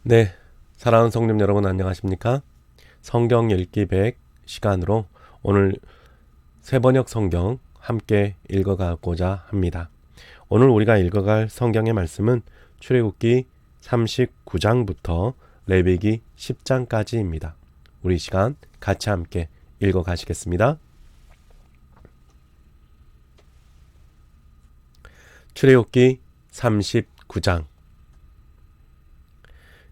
네, 사랑하는 성님 여러분 안녕하십니까? 성경 읽기 100 시간으로 오늘 세번역 성경 함께 읽어가고자 합니다. 오늘 우리가 읽어갈 성경의 말씀은 출애굽기 39장부터 레위기 10장까지입니다. 우리 시간 같이 함께 읽어가시겠습니다. 출애굽기 39장.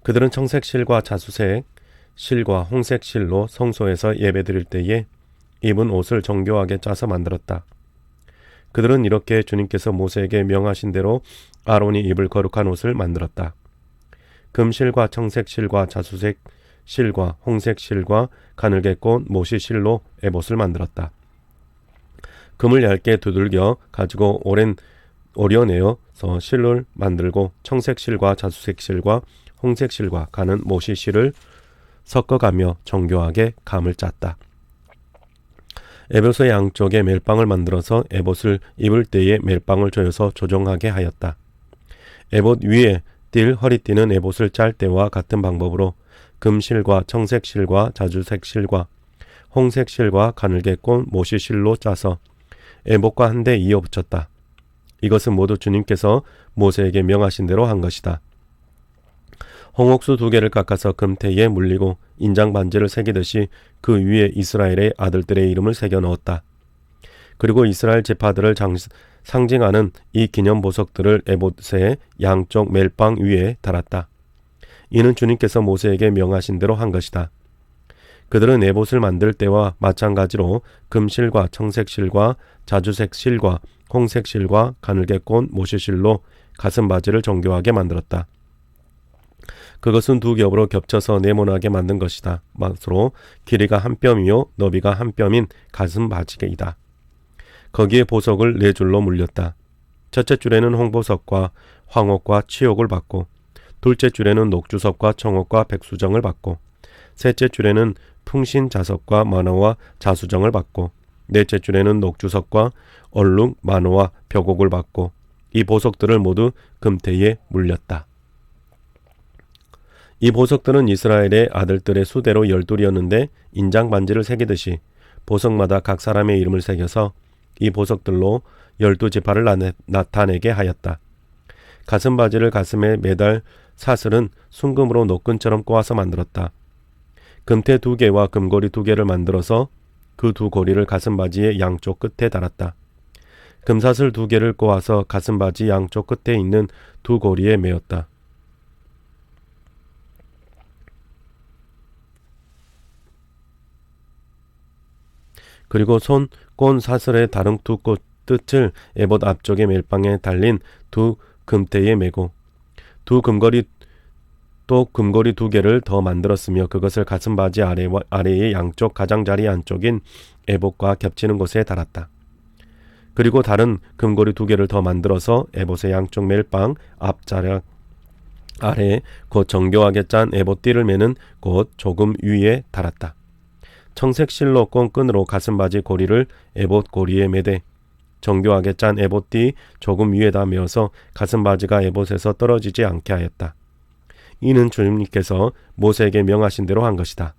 그들은 청색 실과 자수색 실과 홍색 실로 성소에서 예배드릴 때에 입은 옷을 정교하게 짜서 만들었다. 그들은 이렇게 주님께서 모세에게 명하신 대로 아론이 입을 거룩한 옷을 만들었다. 금실과 청색 실과 자수색 실과 홍색 실과 가늘게 꼰 모시 실로 에봇을 만들었다. 금을 얇게 두들겨 가지고 오려내어서 실을 만들고 청색 실과 자수색 실과 홍색 실과 가는 모시 실을 섞어가며 정교하게 감을 짰다. 에봇의 양쪽에 멜빵을 만들어서 에봇을 입을 때에 멜빵을 조여서 조정하게 하였다. 에봇 위에 띌 허리띠는 에봇을 짤 때와 같은 방법으로 금실과 청색 실과 자주색 실과 홍색 실과 가늘게 꼰 모시 실로 짜서 에봇과 한데 이어 붙였다. 이것은 모두 주님께서 모세에게 명하신 대로 한 것이다. 홍옥수 2개를 깎아서 금태에 물리고 인장 반지를 새기듯이 그 위에 이스라엘의 아들들의 이름을 새겨 넣었다. 그리고 이스라엘 지파들을 상징하는 이 기념 보석들을 에봇의 양쪽 멜빵 위에 달았다. 이는 주님께서 모세에게 명하신 대로 한 것이다. 그들은 에봇을 만들 때와 마찬가지로 금실과 청색실과 자주색 실과 홍색 실과 가늘게 꼰 모시 실로 가슴바지를 정교하게 만들었다. 그것은 2겹으로 겹쳐서 네모나게 만든 것이다. 맛으로 길이가 한 뼘이요 너비가 한 뼘인 가슴 바지이다. 거기에 보석을 4줄로 물렸다. 첫째 줄에는 홍보석과 황옥과 치옥을 받고, 둘째 줄에는 녹주석과 청옥과 백수정을 받고, 셋째 줄에는 풍신자석과 만화와 자수정을 받고, 넷째 줄에는 녹주석과 얼룩, 만화와 벽옥을 받고, 이 보석들을 모두 금태에 물렸다. 이 보석들은 이스라엘의 아들들의 수대로 12이었는데 인장 반지를 새기듯이 보석마다 각 사람의 이름을 새겨서 이 보석들로 12지파를 나타내게 하였다. 가슴바지를 가슴에 매달 사슬은 순금으로 노끈처럼 꼬아서 만들었다. 금태 2개와 금고리 2개를 만들어서 그 2고리를 가슴바지의 양쪽 끝에 달았다. 금사슬 2개를 꼬아서 가슴바지 양쪽 끝에 있는 2고리에 메었다. 그리고 꼰 사슬의 다른 2 끝을 에봇 앞쪽의 멜빵에 달린 2 금태에 메고 금고리 2개를 더 만들었으며 그것을 가슴바지 아래의 양쪽 가장자리 안쪽인 에봇과 겹치는 곳에 달았다. 그리고 다른 금고리 2개를 더 만들어서 에봇의 양쪽 멜빵 앞자락 아래에 곧 정교하게 짠 에봇 띠를 매는 곳 조금 위에 달았다. 청색 실로 꼰 끈으로 가슴바지 고리를 에봇 고리에 매되 정교하게 짠 에봇띠 조금 위에다 메어서 가슴바지가 에봇에서 떨어지지 않게 하였다. 이는 주님께서 모세에게 명하신 대로 한 것이다.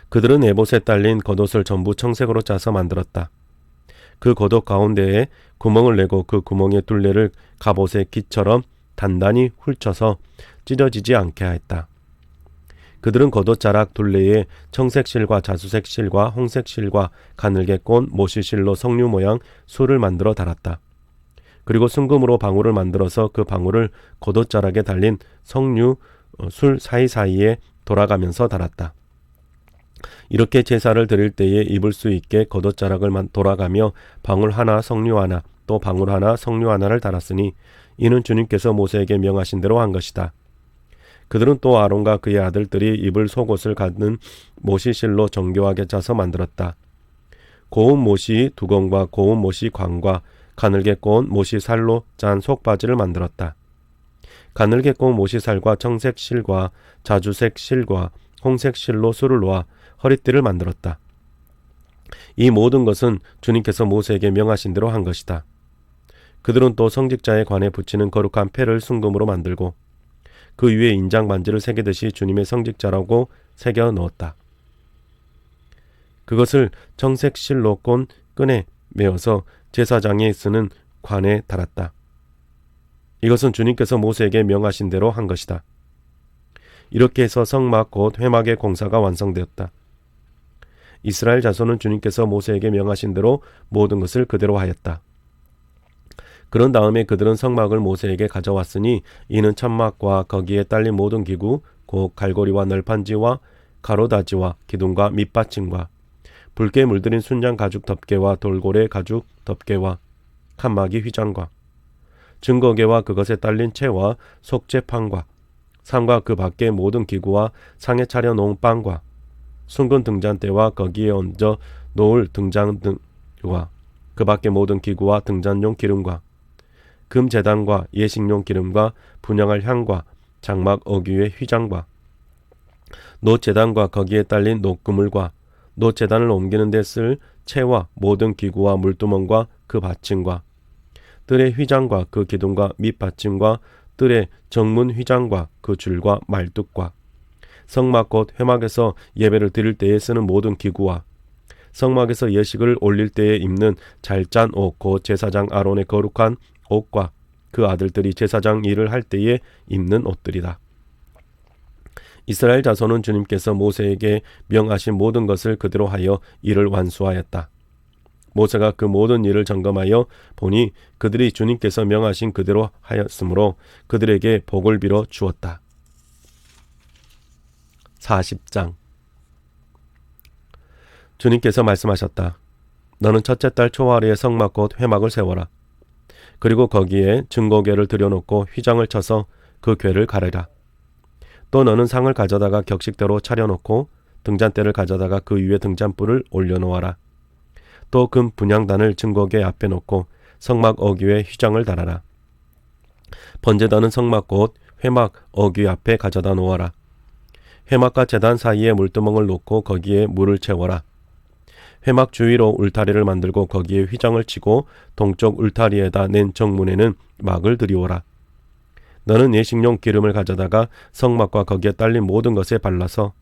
그들은 에봇에 딸린 겉옷을 전부 청색으로 짜서 만들었다. 그 겉옷 가운데에 구멍을 내고 그 구멍의 둘레를 갑옷의 기처럼 단단히 훑쳐서 찢어지지 않게 하였다. 그들은 겉옷자락 둘레에 청색 실과 자수색 실과 홍색 실과 가늘게 꼰 모시 실로 석류 모양 술을 만들어 달았다. 그리고 순금으로 방울을 만들어서 그 방울을 겉옷자락에 달린 석류 술 사이사이에 돌아가면서 달았다. 이렇게 제사를 드릴 때에 입을 수 있게 겉옷자락을 돌아가며 방울 하나 석류 하나 또 방울 하나 석류 하나를 달았으니 이는 주님께서 모세에게 명하신 대로 한 것이다. 그들은 또 아론과 그의 아들들이 입을 속옷을 갖는 모시실로 정교하게 짜서 만들었다. 고운 모시 두건과 고운 모시 관과 가늘게 꼰 모시 살로 짠 속바지를 만들었다. 가늘게 꼰 모시 살과 청색 실과 자주색 실과 홍색 실로 술을 놓아 허리띠를 만들었다. 이 모든 것은 주님께서 모세에게 명하신 대로 한 것이다. 그들은 또 성직자의 관에 붙이는 거룩한 패를 순금으로 만들고 그 위에 인장 반지를 새기듯이 주님의 성직자라고 새겨 넣었다. 그것을 청색 실로 꼰 끈에 메어서 제사장이 쓰는 관에 달았다. 이것은 주님께서 모세에게 명하신 대로 한 것이다. 이렇게 해서 성막 곧 회막의 공사가 완성되었다. 이스라엘 자손은 주님께서 모세에게 명하신 대로 모든 것을 그대로 하였다. 그런 다음에 그들은 성막을 모세에게 가져왔으니 이는 천막과 거기에 딸린 모든 기구 곧 갈고리와 널판지와 가로다지와 기둥과 밑받침과 붉게 물들인 순장 가죽 덮개와 돌고래 가죽 덮개와 칸막이 휘장과 증거계와 그것에 딸린 채와 속죄판과 상과 그 밖의 모든 기구와 상에 차려 놓은 빵과 숭근 등잔대와 거기에 얹어 놓을 등잔등과 그 밖의 모든 기구와 등잔용 기름과 금제단과 예식용 기름과 분향할 향과 장막 어귀의 휘장과 놋제단과 거기에 딸린 놋그물과 놋제단을 옮기는 데 쓸 채와 모든 기구와 물두멍과 그 받침과 뜰의 휘장과 그 기둥과 밑받침과 뜰의 정문 휘장과 그 줄과 말뚝과 성막 곧 회막에서 예배를 드릴 때에 쓰는 모든 기구와 성막에서 예식을 올릴 때에 입는 잘 짠 옷 곧 제사장 아론의 거룩한 옷과 그 아들들이 제사장 일을 할 때에 입는 옷들이다. 이스라엘 자손은 주님께서 모세에게 명하신 모든 것을 그대로 하여 일을 완수하였다. 모세가 그 모든 일을 점검하여 보니 그들이 주님께서 명하신 그대로 하였으므로 그들에게 복을 빌어 주었다. 40장. 주님께서 말씀하셨다. 너는 첫째 달 초하루에 성막 곧 회막을 세워라. 그리고 거기에 증거궤를 들여놓고 휘장을 쳐서 그 궤를 가르라. 또 너는 상을 가져다가 격식대로 차려놓고 등잔대를 가져다가 그 위에 등잔불을 올려놓아라. 또 금 분향단을 증거궤 앞에 놓고 성막 어귀에 휘장을 달아라. 번제단은 성막 곧 회막 어귀 앞에 가져다 놓아라. 회막과 제단 사이에 물두멍을 놓고 거기에 물을 채워라. 회막 주위로 울타리를 만들고 거기에 휘장을 치고 동쪽 울타리에다 낸 정문에는 막을 들이오라. 너는 예식용 기름을 가져다가 성막과 거기에 딸린 모든 것에 발라서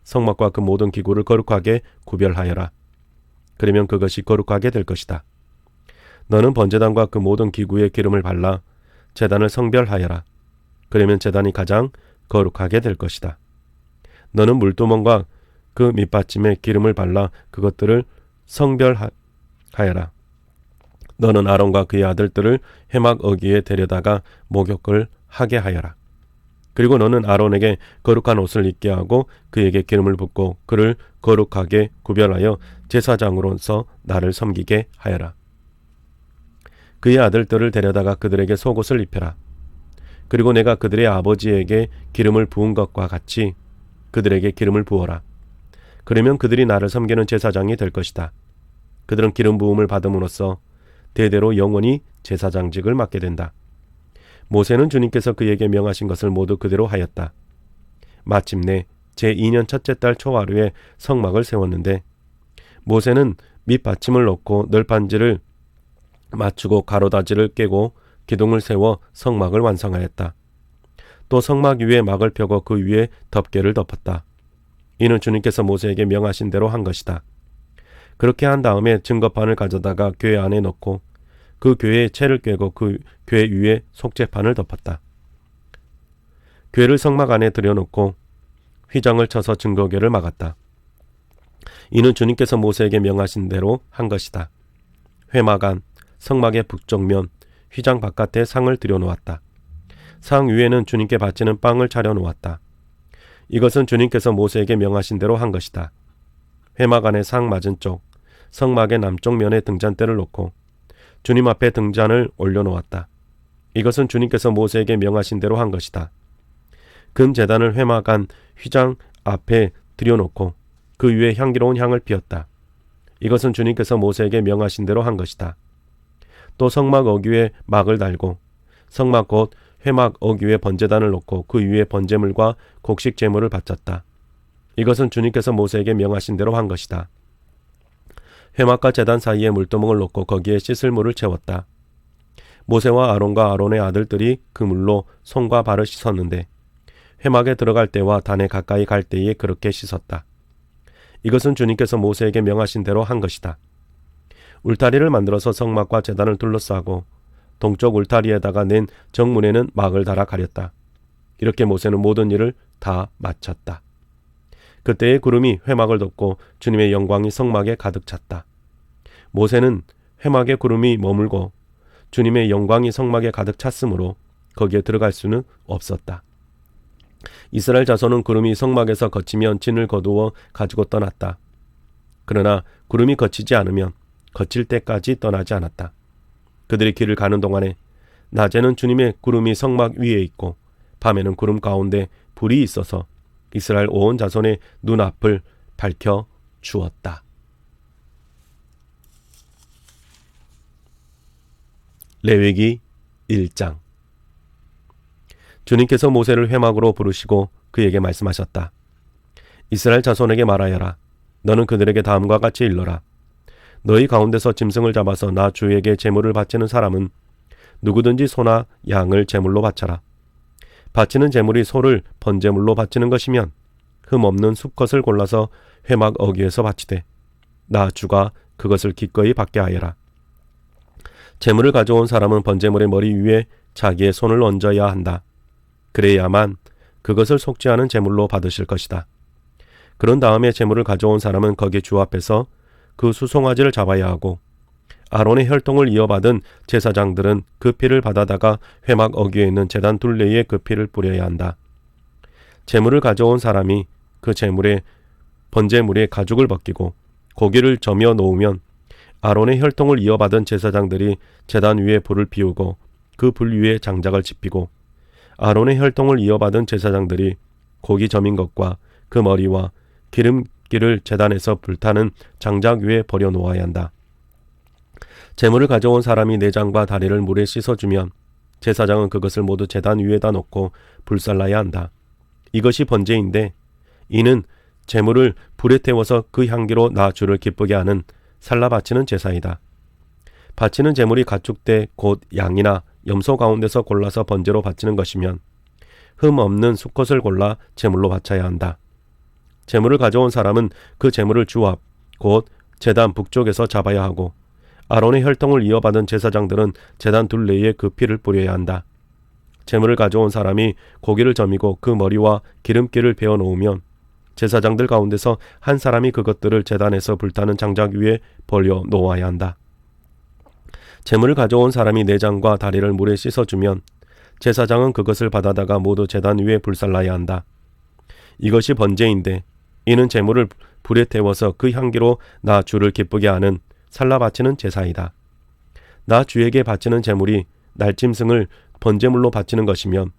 성막과 그 모든 기구를 거룩하게 구별하여라. 그러면 그것이 거룩하게 될 것이다. 너는 번제단과 그 모든 기구에 기름을 발라 제단을 성별하여라. 그러면 제단이 가장 거룩하게 될 것이다. 너는 물두멍과 그 밑받침에 기름을 발라 그것들을 성별하여라. 너는 아론과 그의 아들들을 회막 어귀에 데려다가 목욕을 하게 하여라. 그리고 너는 아론에게 거룩한 옷을 입게 하고 그에게 기름을 붓고 그를 거룩하게 구별하여 제사장으로서 나를 섬기게 하여라. 그의 아들들을 데려다가 그들에게 속옷을 입혀라. 그리고 내가 그들의 아버지에게 기름을 부은 것과 같이 그들에게 기름을 부어라. 그러면 그들이 나를 섬기는 제사장이 될 것이다. 그들은 기름 부음을 받음으로써 대대로 영원히 제사장직을 맡게 된다. 모세는 주님께서 그에게 명하신 것을 모두 그대로 하였다. 마침내 제2년 첫째 달 초하루에 성막을 세웠는데 모세는 밑받침을 놓고 널판지를 맞추고 가로다지를 깨고 기둥을 세워 성막을 완성하였다. 또 성막 위에 막을 펴고 그 위에 덮개를 덮었다. 이는 주님께서 모세에게 명하신 대로 한 것이다. 그렇게 한 다음에 증거판을 가져다가 궤 안에 넣고 그 궤에 채를 꿰고 그 궤 위에 속죄판을 덮었다. 궤를 성막 안에 들여놓고 휘장을 쳐서 증거궤를 막았다. 이는 주님께서 모세에게 명하신 대로 한 것이다. 회막 안, 성막의 북쪽면, 휘장 바깥에 상을 들여놓았다. 상 위에는 주님께 바치는 빵을 차려놓았다. 이것은 주님께서 모세에게 명하신 대로 한 것이다. 회막 안의 상 맞은쪽, 성막의 남쪽 면에 등잔대를 놓고 주님 앞에 등잔을 올려놓았다. 이것은 주님께서 모세에게 명하신 대로 한 것이다. 금제단을 회막 안 휘장 앞에 들여놓고 그 위에 향기로운 향을 피웠다. 이것은 주님께서 모세에게 명하신 대로 한 것이다. 또 성막 어귀에 막을 달고 성막 곧 회막 어귀에 번제단을 놓고 그 위에 번제물과 곡식 제물을 바쳤다. 이것은 주님께서 모세에게 명하신 대로 한 것이다. 회막과 제단 사이에 물두멍을 놓고 거기에 씻을 물을 채웠다. 모세와 아론과 아론의 아들들이 그 물로 손과 발을 씻었는데 회막에 들어갈 때와 단에 가까이 갈 때에 그렇게 씻었다. 이것은 주님께서 모세에게 명하신 대로 한 것이다. 울타리를 만들어서 성막과 제단을 둘러싸고 동쪽 울타리에다가 낸 정문에는 막을 달아 가렸다. 이렇게 모세는 모든 일을 다 마쳤다. 그때의 구름이 회막을 덮고 주님의 영광이 성막에 가득 찼다. 모세는 회막에 구름이 머물고 주님의 영광이 성막에 가득 찼으므로 거기에 들어갈 수는 없었다. 이스라엘 자손은 구름이 성막에서 거치면 진을 거두어 가지고 떠났다. 그러나 구름이 거치지 않으면 거칠 때까지 떠나지 않았다. 그들이 길을 가는 동안에 낮에는 주님의 구름이 성막 위에 있고 밤에는 구름 가운데 불이 있어서 이스라엘 온 자손의 눈앞을 밝혀 주었다. 레위기 1장. 주님께서 모세를 회막으로 부르시고 그에게 말씀하셨다. 이스라엘 자손에게 말하여라. 너는 그들에게 다음과 같이 일러라. 너희 가운데서 짐승을 잡아서 나 주에게 제물을 바치는 사람은 누구든지 소나 양을 제물로 바쳐라. 바치는 제물이 소를 번제물로 바치는 것이면 흠없는 수컷을 골라서 회막 어귀에서 바치되 나 주가 그것을 기꺼이 받게 하여라. 제물을 가져온 사람은 번제물의 머리 위에 자기의 손을 얹어야 한다. 그래야만 그것을 속죄하는 제물로 받으실 것이다. 그런 다음에 제물을 가져온 사람은 거기 주 앞에서 그 수송아지를 잡아야 하고 아론의 혈통을 이어받은 제사장들은 그 피를 받아다가 회막 어귀에 있는 제단 둘레에 그 피를 뿌려야 한다. 제물을 가져온 사람이 그 제물에 번제물에 가죽을 벗기고 고기를 저며 놓으면 아론의 혈통을 이어받은 제사장들이 제단 위에 불을 피우고 그 불 위에 장작을 지피고 아론의 혈통을 이어받은 제사장들이 고기 저민 것과 그 머리와 기름기를 제단에서 불타는 장작 위에 버려 놓아야 한다. 제물을 가져온 사람이 내장과 다리를 물에 씻어주면 제사장은 그것을 모두 제단 위에다 놓고 불살라야 한다. 이것이 번제인데 이는 제물을 불에 태워서 그 향기로 나 주를 기쁘게 하는 살라 바치는 제사이다. 바치는 제물이 가축대 곧 양이나 염소 가운데서 골라서 번제로 바치는 것이면 흠 없는 수컷을 골라 제물로 바쳐야 한다. 제물을 가져온 사람은 그 제물을 주 앞 곧 제단 북쪽에서 잡아야 하고 아론의 혈통을 이어받은 제사장들은 제단 둘레에 그 피를 뿌려야 한다. 제물을 가져온 사람이 고기를 저미고 그 머리와 기름기를 베어 놓으면 제사장들 가운데서 한 사람이 그것들을 제단에서 불타는 장작 위에 버려 놓아야 한다. 제물을 가져온 사람이 내장과 다리를 물에 씻어주면 제사장은 그것을 받아다가 모두 제단 위에 불살라야 한다. 이것이 번제인데 이는 제물을 불에 태워서 그 향기로 나 주를 기쁘게 하는 살라 바치는 제사이다. 나 주에게 바치는 제물이 날짐승을 번제물로 바치는 것이면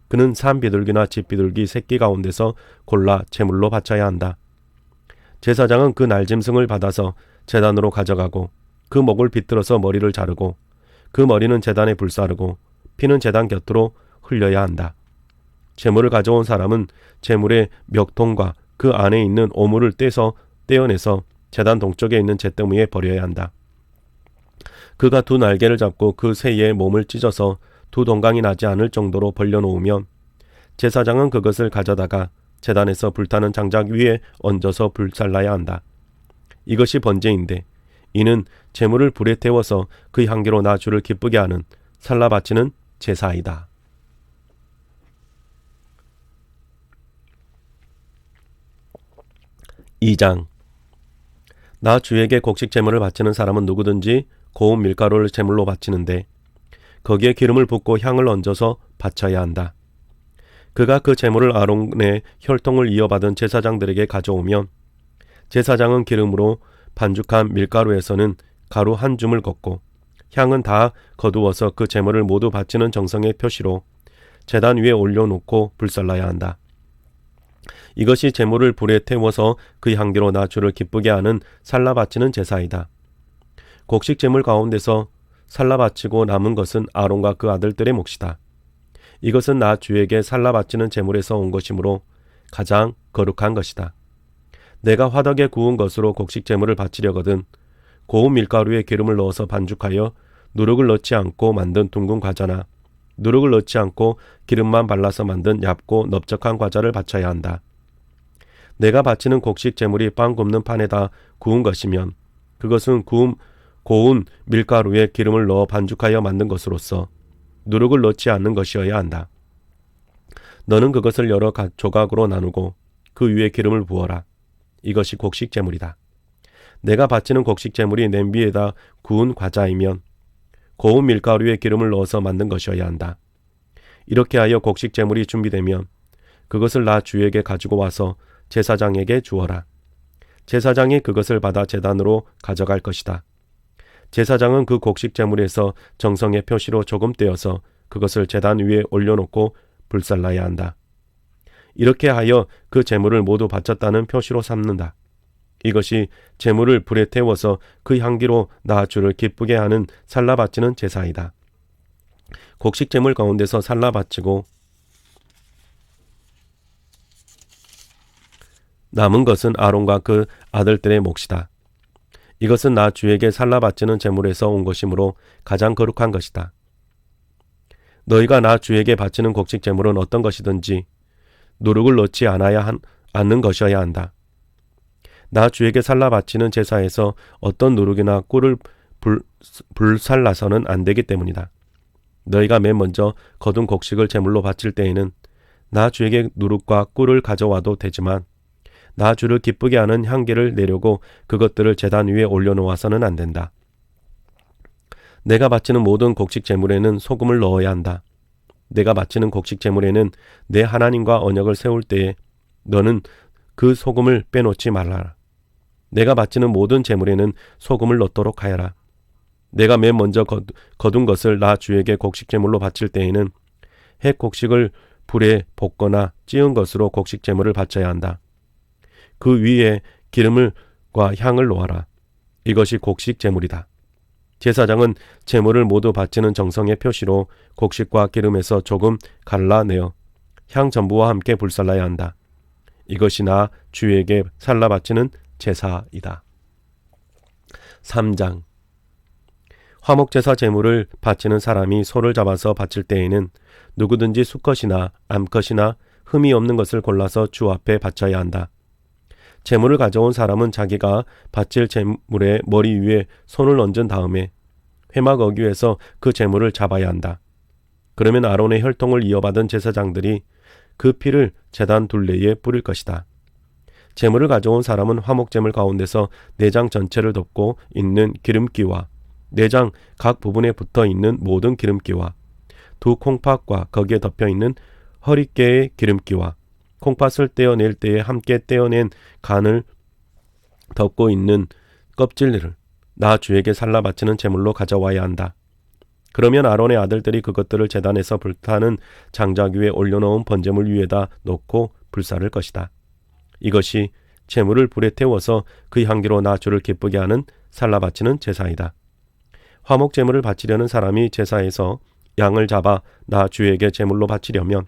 그는 산비둘기나 집비둘기 새끼 가운데서 골라 제물로 바쳐야 한다. 제사장은 그 날짐승을 받아서 제단으로 가져가고 그 목을 비틀어서 머리를 자르고 그 머리는 제단에 불사르고 피는 제단 곁으로 흘려야 한다. 제물을 가져온 사람은 제물의 멱통과 그 안에 있는 오물을 떼어내서 제단 동쪽에 있는 잿더미에 버려야 한다. 그가 두 날개를 잡고 그 새의 몸을 찢어서 두 동강이 나지 않을 정도로 벌려놓으면 제사장은 그것을 가져다가 제단에서 불타는 장작 위에 얹어서 불살라야 한다. 이것이 번제인데 이는 제물을 불에 태워서 그 향기로 나 주를 기쁘게 하는 살라 바치는 제사이다. 2장. 나 주에게 곡식 제물을 바치는 사람은 누구든지 고운 밀가루를 제물로 바치는데 거기에 기름을 붓고 향을 얹어서 바쳐야 한다. 그가 그 제물을 아론의 혈통을 이어받은 제사장들에게 가져오면 제사장은 기름으로 반죽한 밀가루에서는 가루 한 줌을 걷고 향은 다 거두어서 그 제물을 모두 바치는 정성의 표시로 제단 위에 올려놓고 불살라야 한다. 이것이 제물을 불에 태워서 그 향기로 나 주를 기쁘게 하는 살라 바치는 제사이다. 곡식 제물 가운데서 살라 바치고 남은 것은 아론과 그 아들들의 몫이다. 이것은 나 주에게 살라 바치는 제물에서 온 것이므로 가장 거룩한 것이다. 내가 화덕에 구운 것으로 곡식 제물을 바치려거든 고운 밀가루에 기름을 넣어서 반죽하여 누룩을 넣지 않고 만든 둥근 과자나 누룩을 넣지 않고 기름만 발라서 만든 얇고 넓적한 과자를 바쳐야 한다. 내가 바치는 곡식 제물이 빵 굽는 판에다 구운 것이면 그것은 고운 밀가루에 기름을 넣어 반죽하여 만든 것으로서 누룩을 넣지 않는 것이어야 한다. 너는 그것을 여러 조각으로 나누고 그 위에 기름을 부어라. 이것이 곡식 제물이다. 내가 바치는 곡식 제물이 냄비에다 구운 과자이면 고운 밀가루에 기름을 넣어서 만든 것이어야 한다. 이렇게 하여 곡식 제물이 준비되면 그것을 나 주에게 가지고 와서 제사장에게 주어라. 제사장이 그것을 받아 제단으로 가져갈 것이다. 제사장은 그 곡식 제물에서 정성의 표시로 조금 떼어서 그것을 제단 위에 올려놓고 불살라야 한다. 이렇게 하여 그 제물을 모두 바쳤다는 표시로 삼는다. 이것이 제물을 불에 태워서 그 향기로 나 주를 기쁘게 하는 살라 바치는 제사이다. 곡식 제물 가운데서 살라 바치고 남은 것은 아론과 그 아들들의 몫이다. 이것은 나 주에게 살라 바치는 제물에서 온 것이므로 가장 거룩한 것이다. 너희가 나 주에게 바치는 곡식 제물은 어떤 것이든지 누룩을 넣지 않는 것이어야 한다. 나 주에게 살라 바치는 제사에서 어떤 누룩이나 꿀을 불살라서는 안 되기 때문이다. 너희가 맨 먼저 거둔 곡식을 제물로 바칠 때에는 나 주에게 누룩과 꿀을 가져와도 되지만 나 주를 기쁘게 하는 향기를 내려고 그것들을 제단 위에 올려놓아서는 안 된다. 내가 바치는 모든 곡식 제물에는 소금을 넣어야 한다. 내가 바치는 곡식 제물에는 내 하나님과 언약을 세울 때에 너는 그 소금을 빼놓지 말라. 내가 바치는 모든 제물에는 소금을 넣도록 하여라. 내가 맨 먼저 거둔 것을 나 주에게 곡식 제물로 바칠 때에는 햇 곡식을 불에 볶거나 찌은 것으로 곡식 제물을 바쳐야 한다. 그 위에 기름과 향을 놓아라. 이것이 곡식 제물이다. 제사장은 제물을 모두 바치는 정성의 표시로 곡식과 기름에서 조금 갈라내어 향 전부와 함께 불살라야 한다. 이것이 나 주에게 살라 바치는 제사이다. 3장 화목제사 제물을 바치는 사람이 소를 잡아서 바칠 때에는 누구든지 수컷이나 암컷이나 흠이 없는 것을 골라서 주 앞에 바쳐야 한다. 제물을 가져온 사람은 자기가 바칠 제물의 머리 위에 손을 얹은 다음에 회막 어귀에서 그 제물을 잡아야 한다. 그러면 아론의 혈통을 이어받은 제사장들이 그 피를 제단 둘레에 뿌릴 것이다. 제물을 가져온 사람은 화목제물 가운데서 내장 전체를 덮고 있는 기름기와 내장 각 부분에 붙어 있는 모든 기름기와 두 콩팥과 거기에 덮여 있는 허리깨의 기름기와 콩팥을 떼어낼 때에 함께 떼어낸 간을 덮고 있는 껍질을 나 주에게 살라 바치는 제물로 가져와야 한다. 그러면 아론의 아들들이 그것들을 제단에서 불타는 장작 위에 올려놓은 번제물 위에다 놓고 불사를 것이다. 이것이 제물을 불에 태워서 그 향기로 나 주를 기쁘게 하는 살라 바치는 제사이다. 화목 제물을 바치려는 사람이 제사에서 양을 잡아 나 주에게 제물로 바치려면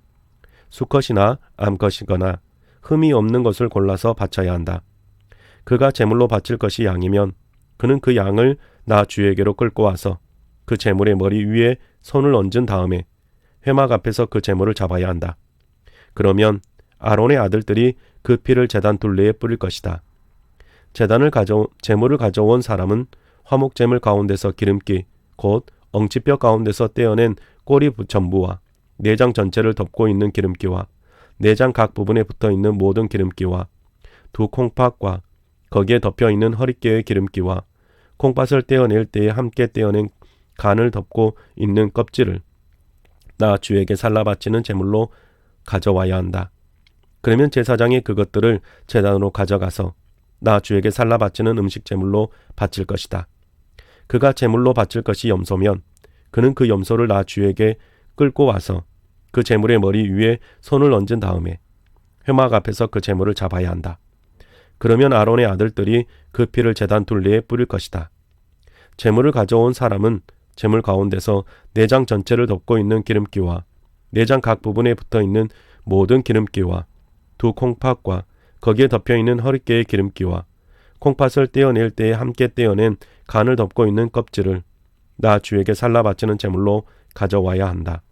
수컷이나 암컷이거나 흠이 없는 것을 골라서 바쳐야 한다. 그가 제물로 바칠 것이 양이면 그는 그 양을 나 주에게로 끌고 와서 그 제물의 머리 위에 손을 얹은 다음에 회막 앞에서 그 제물을 잡아야 한다. 그러면 아론의 아들들이 그 피를 제단 둘레에 뿌릴 것이다. 제물을 가져온 사람은 화목제물 가운데서 기름기, 곧 엉치뼈 가운데서 떼어낸 꼬리 전부와 내장 전체를 덮고 있는 기름기와 내장 각 부분에 붙어 있는 모든 기름기와 두 콩팥과 거기에 덮여 있는 허리깨의 기름기와 콩팥을 떼어낼 때에 함께 떼어낸 간을 덮고 있는 껍질을 나 주에게 살라 바치는 제물로 가져와야 한다. 그러면 제사장이 그것들을 제단으로 가져가서 나 주에게 살라 바치는 음식 제물로 바칠 것이다. 그가 제물로 바칠 것이 염소면 그는 그 염소를 나 주에게 끌고 와서 그 제물의 머리 위에 손을 얹은 다음에 회막 앞에서 그 제물을 잡아야 한다. 그러면 아론의 아들들이 그 피를 제단 둘레에 뿌릴 것이다. 제물을 가져온 사람은 제물 가운데서 내장 전체를 덮고 있는 기름기와 내장 각 부분에 붙어 있는 모든 기름기와 두 콩팥과 거기에 덮여 있는 허리깨의 기름기와 콩팥을 떼어낼 때에 함께 떼어낸 간을 덮고 있는 껍질을 나 주에게 살라 바치는 제물로 가져와야 한다.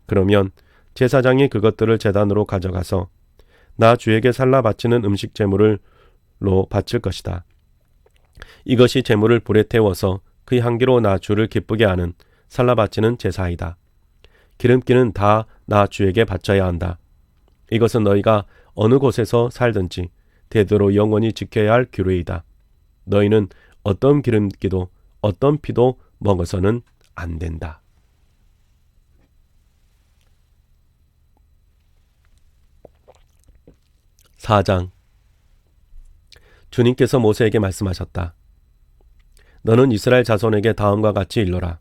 그러면 제사장이 그것들을 제단으로 가져가서 나 주에게 살라 바치는 음식 제물로 바칠 것이다. 이것이 제물을 불에 태워서 그 향기로 나 주를 기쁘게 하는 살라 바치는 제사이다. 기름기는 다 나 주에게 바쳐야 한다. 이것은 너희가 어느 곳에서 살든지 대대로 영원히 지켜야 할 규례이다. 너희는 어떤 기름기도 어떤 피도 먹어서는 안 된다. 4장. 주님께서 모세에게 말씀하셨다. 너는 이스라엘 자손에게 다음과 같이 일러라.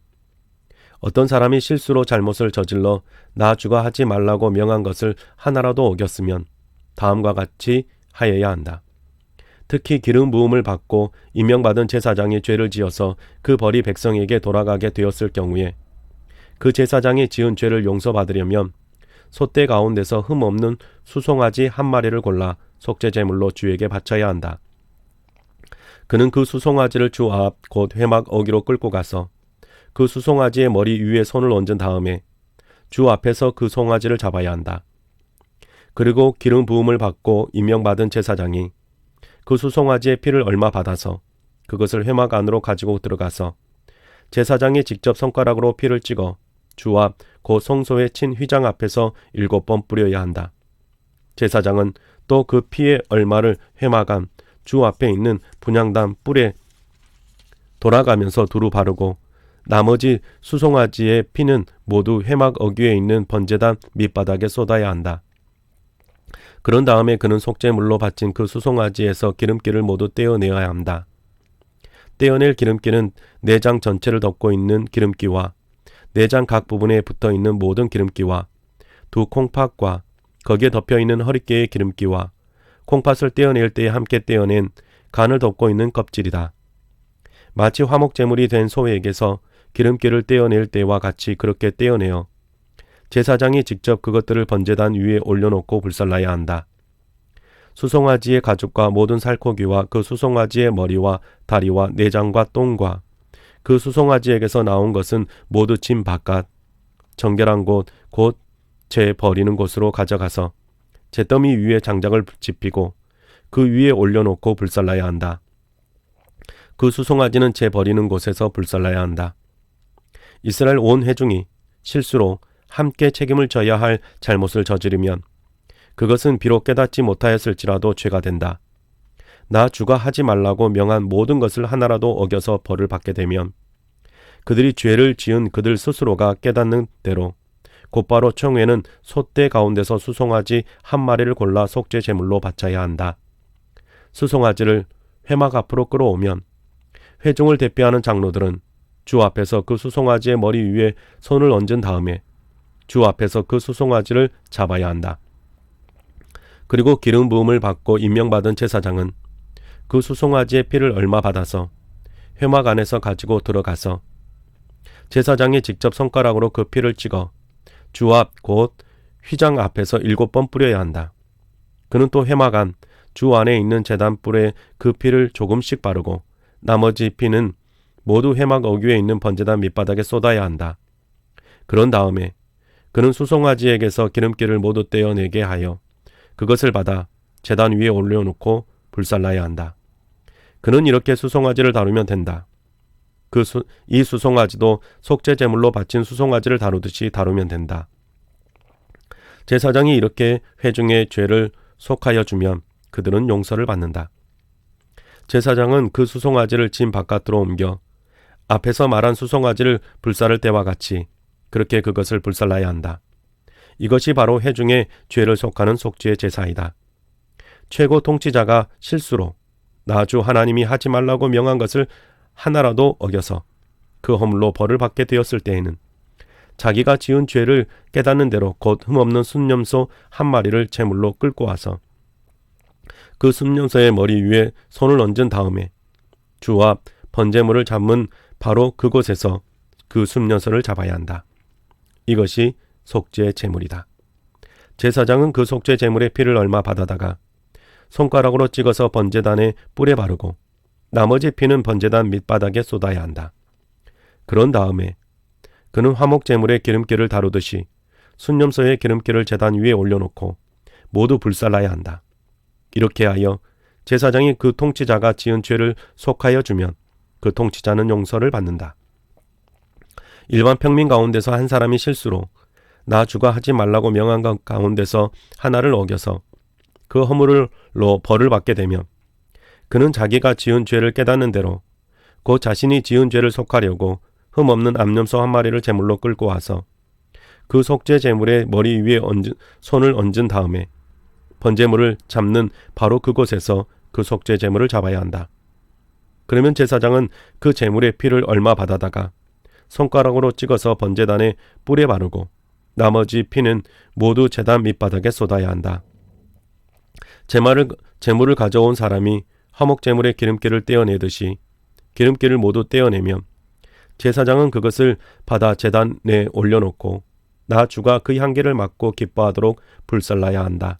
어떤 사람이 실수로 잘못을 저질러 나 주가 하지 말라고 명한 것을 하나라도 어겼으면 다음과 같이 하여야 한다. 특히 기름 부음을 받고 임명받은 제사장이 죄를 지어서 그 벌이 백성에게 돌아가게 되었을 경우에 그 제사장이 지은 죄를 용서받으려면 소떼 가운데서 흠없는 수송아지 한 마리를 골라 속죄제물로 주에게 바쳐야 한다. 그는 그 수송아지를 주 앞 곧 회막 어기로 끌고 가서 그 수송아지의 머리 위에 손을 얹은 다음에 주 앞에서 그 송아지를 잡아야 한다. 그리고 기름 부음을 받고 임명받은 제사장이 그 수송아지의 피를 얼마 받아서 그것을 회막 안으로 가지고 들어가서 제사장이 직접 손가락으로 피를 찍어 주 앞 곧 성소의 친 휘장 앞에서 7번 뿌려야 한다. 제사장은 또 그 피의 얼마를 회막 안 주 앞에 있는 분향단 뿔에 돌아가면서 두루 바르고 나머지 수송아지의 피는 모두 회막 어귀에 있는 번제단 밑바닥에 쏟아야 한다. 그런 다음에 그는 속죄물로 바친 그 수송아지에서 기름기를 모두 떼어내어야 한다. 떼어낼 기름기는 내장 전체를 덮고 있는 기름기와 내장 각 부분에 붙어있는 모든 기름기와 두 콩팥과 거기에 덮여있는 허리깨의 기름기와 콩팥을 떼어낼 때에 함께 떼어낸 간을 덮고 있는 껍질이다. 마치 화목제물이 된 소에게서 기름기를 떼어낼 때와 같이 그렇게 떼어내어 제사장이 직접 그것들을 번제단 위에 올려놓고 불살라야 한다. 수송아지의 가죽과 모든 살코기와 그 수송아지의 머리와 다리와 내장과 똥과 그 수송아지에게서 나온 것은 모두 진 바깥 정결한 곳 곧 재 버리는 곳으로 가져가서 잿더미 위에 장작을 지피고 그 위에 올려놓고 불살라야 한다. 그 수송아지는 재 버리는 곳에서 불살라야 한다. 이스라엘 온 회중이 실수로 함께 책임을 져야 할 잘못을 저지르면 그것은 비록 깨닫지 못하였을지라도 죄가 된다. 나 주가 하지 말라고 명한 모든 것을 하나라도 어겨서 벌을 받게 되면 그들이 죄를 지은 그들 스스로가 깨닫는 대로 곧바로 청회는 소떼 가운데서 수송아지 한 마리를 골라 속죄 제물로 바쳐야 한다. 수송아지를 회막 앞으로 끌어오면 회중을 대표하는 장로들은 주 앞에서 그 수송아지의 머리 위에 손을 얹은 다음에 주 앞에서 그 수송아지를 잡아야 한다. 그리고 기름 부음을 받고 임명받은 제사장은 그 수송아지의 피를 얼마 받아서 회막 안에서 가지고 들어가서 제사장이 직접 손가락으로 그 피를 찍어 주 앞 곧 휘장 앞에서 7번 뿌려야 한다. 그는 또 회막 안 주 안에 있는 제단 뿔에 그 피를 조금씩 바르고 나머지 피는 모두 회막 어귀에 있는 번제단 밑바닥에 쏟아야 한다. 그런 다음에 그는 수송아지에게서 기름기를 모두 떼어내게 하여 그것을 받아 제단 위에 올려놓고 불살라야 한다. 그는 이렇게 수송아지를 다루면 된다. 이 수송아지도 속죄제물로 바친 수송아지를 다루듯이 다루면 된다. 제사장이 이렇게 회중의 죄를 속하여 주면 그들은 용서를 받는다. 제사장은 그 수송아지를 진 바깥으로 옮겨 앞에서 말한 수송아지를 불살을 때와 같이 그렇게 그것을 불살라야 한다. 이것이 바로 회중의 죄를 속하는 속죄의 제사이다. 최고 통치자가 실수로 나 주 하나님이 하지 말라고 명한 것을 하나라도 어겨서 그 허물로 벌을 받게 되었을 때에는 자기가 지은 죄를 깨닫는 대로 곧 흠없는 순념소 한 마리를 제물로 끌고 와서 그 순념소의 머리 위에 손을 얹은 다음에 주 앞 번제물을 잡은 바로 그곳에서 그 순념소를 잡아야 한다. 이것이 속죄 제물이다. 제사장은 그 속죄 제물의 피를 얼마 받아다가 손가락으로 찍어서 번제단의 뿔에 바르고 나머지 피는 번제단 밑바닥에 쏟아야 한다. 그런 다음에 그는 화목제물의 기름기를 다루듯이 순념소의 기름기를 제단 위에 올려놓고 모두 불살라야 한다. 이렇게 하여 제사장이 그 통치자가 지은 죄를 속하여 주면 그 통치자는 용서를 받는다. 일반 평민 가운데서 한 사람이 실수로 나 주가 하지 말라고 명한 것 가운데서 하나를 어겨서 그 허물로 벌을 받게 되면 그는 자기가 지은 죄를 깨닫는 대로 곧 자신이 지은 죄를 속하려고 흠없는 암염소 한 마리를 제물로 끌고 와서 그 속죄 제물의 머리 위에 손을 얹은 다음에 번제물을 잡는 바로 그곳에서 그 속죄 제물을 잡아야 한다. 그러면 제사장은 그 제물의 피를 얼마 받아다가 손가락으로 찍어서 번제단에 뿔에 바르고 나머지 피는 모두 제단 밑바닥에 쏟아야 한다. 제물을 가져온 사람이 화목제물의 기름기를 떼어내듯이 기름기를 모두 떼어내면 제사장은 그것을 받아 제단에 올려놓고 나 주가 그 향기를 맡고 기뻐하도록 불살라야 한다.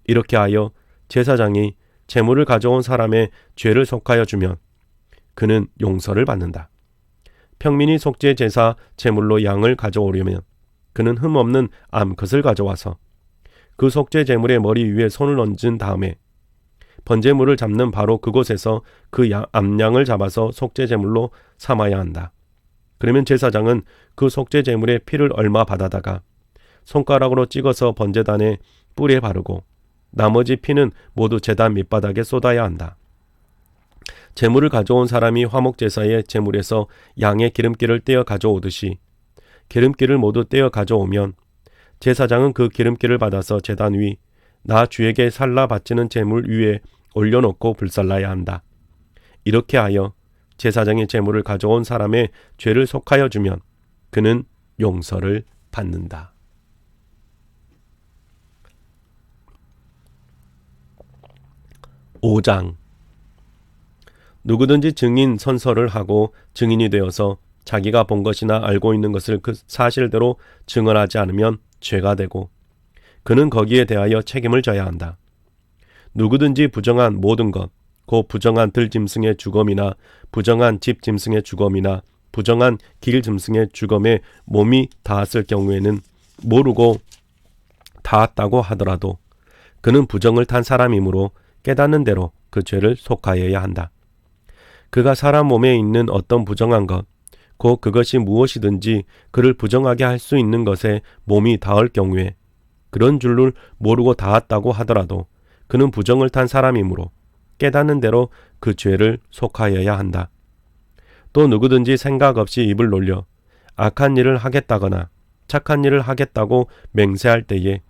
이렇게 하여 제사장이 제물을 가져온 사람의 죄를 속하여 주면 그는 용서를 받는다. 평민이 속죄 제사 제물로 양을 가져오려면 그는 흠없는 암컷을 가져와서 그 속죄 제물의 머리 위에 손을 얹은 다음에 번제물을 잡는 바로 그곳에서 그 암양을 잡아서 속죄 제물로 삼아야 한다. 그러면 제사장은 그 속죄 제물의 피를 얼마 받아다가 손가락으로 찍어서 번제단에 뿔에 바르고 나머지 피는 모두 제단 밑바닥에 쏟아야 한다. 제물을 가져온 사람이 화목제사의 제물에서 양의 기름기를 떼어 가져오듯이 기름기를 모두 떼어 가져오면 제사장은 그 기름기를 받아서 제단 위 나 주에게 살라 바치는 제물 위에 올려놓고 불살라야 한다. 이렇게 하여 제사장이 제물을 가져온 사람의 죄를 속하여 주면 그는 용서를 받는다. 5장 누구든지 증인 선서를 하고 증인이 되어서 자기가 본 것이나 알고 있는 것을 그 사실대로 증언하지 않으면 죄가 되고 그는 거기에 대하여 책임을 져야 한다. 누구든지 부정한 모든 것, 곧 부정한 들짐승의 주검이나 부정한 집 짐승의 주검이나 부정한 길 짐승의 주검에 몸이 닿았을 경우에는 모르고 닿았다고 하더라도 그는 부정을 탄 사람이므로 깨닫는 대로 그 죄를 속하여야 한다. 그가 사람 몸에 있는 어떤 부정한 것, 곧 그것이 무엇이든지 그를 부정하게 할 수 있는 것에 몸이 닿을 경우에 그런 줄을 모르고 닿았다고 하더라도 그는 부정을 탄 사람이므로 깨닫는 대로 그 죄를 속하여야 한다. 또 누구든지 생각 없이 입을 놀려 악한 일을 하겠다거나 착한 일을 하겠다고 맹세할 때에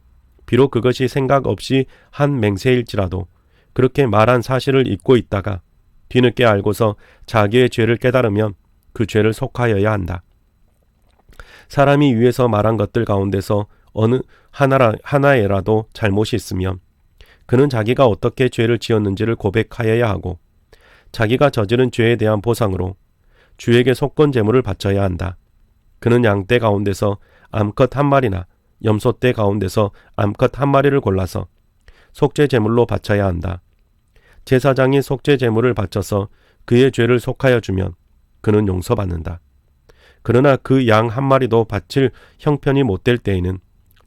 비록 그것이 생각 없이 한 맹세일지라도 그렇게 말한 사실을 잊고 있다가 뒤늦게 알고서 자기의 죄를 깨달으면 그 죄를 속하여야 한다. 사람이 위에서 말한 것들 가운데서 어느 하나에라도 잘못이 있으면 그는 자기가 어떻게 죄를 지었는지를 고백하여야 하고 자기가 저지른 죄에 대한 보상으로 주에게 속건 제물을 바쳐야 한다. 그는 양떼 가운데서 암컷 한 마리나 염소떼 가운데서 암컷 한 마리를 골라서 속죄 제물로 바쳐야 한다. 제사장이 속죄 제물을 바쳐서 그의 죄를 속하여 주면 그는 용서받는다. 그러나 그 양 한 마리도 바칠 형편이 못될 때에는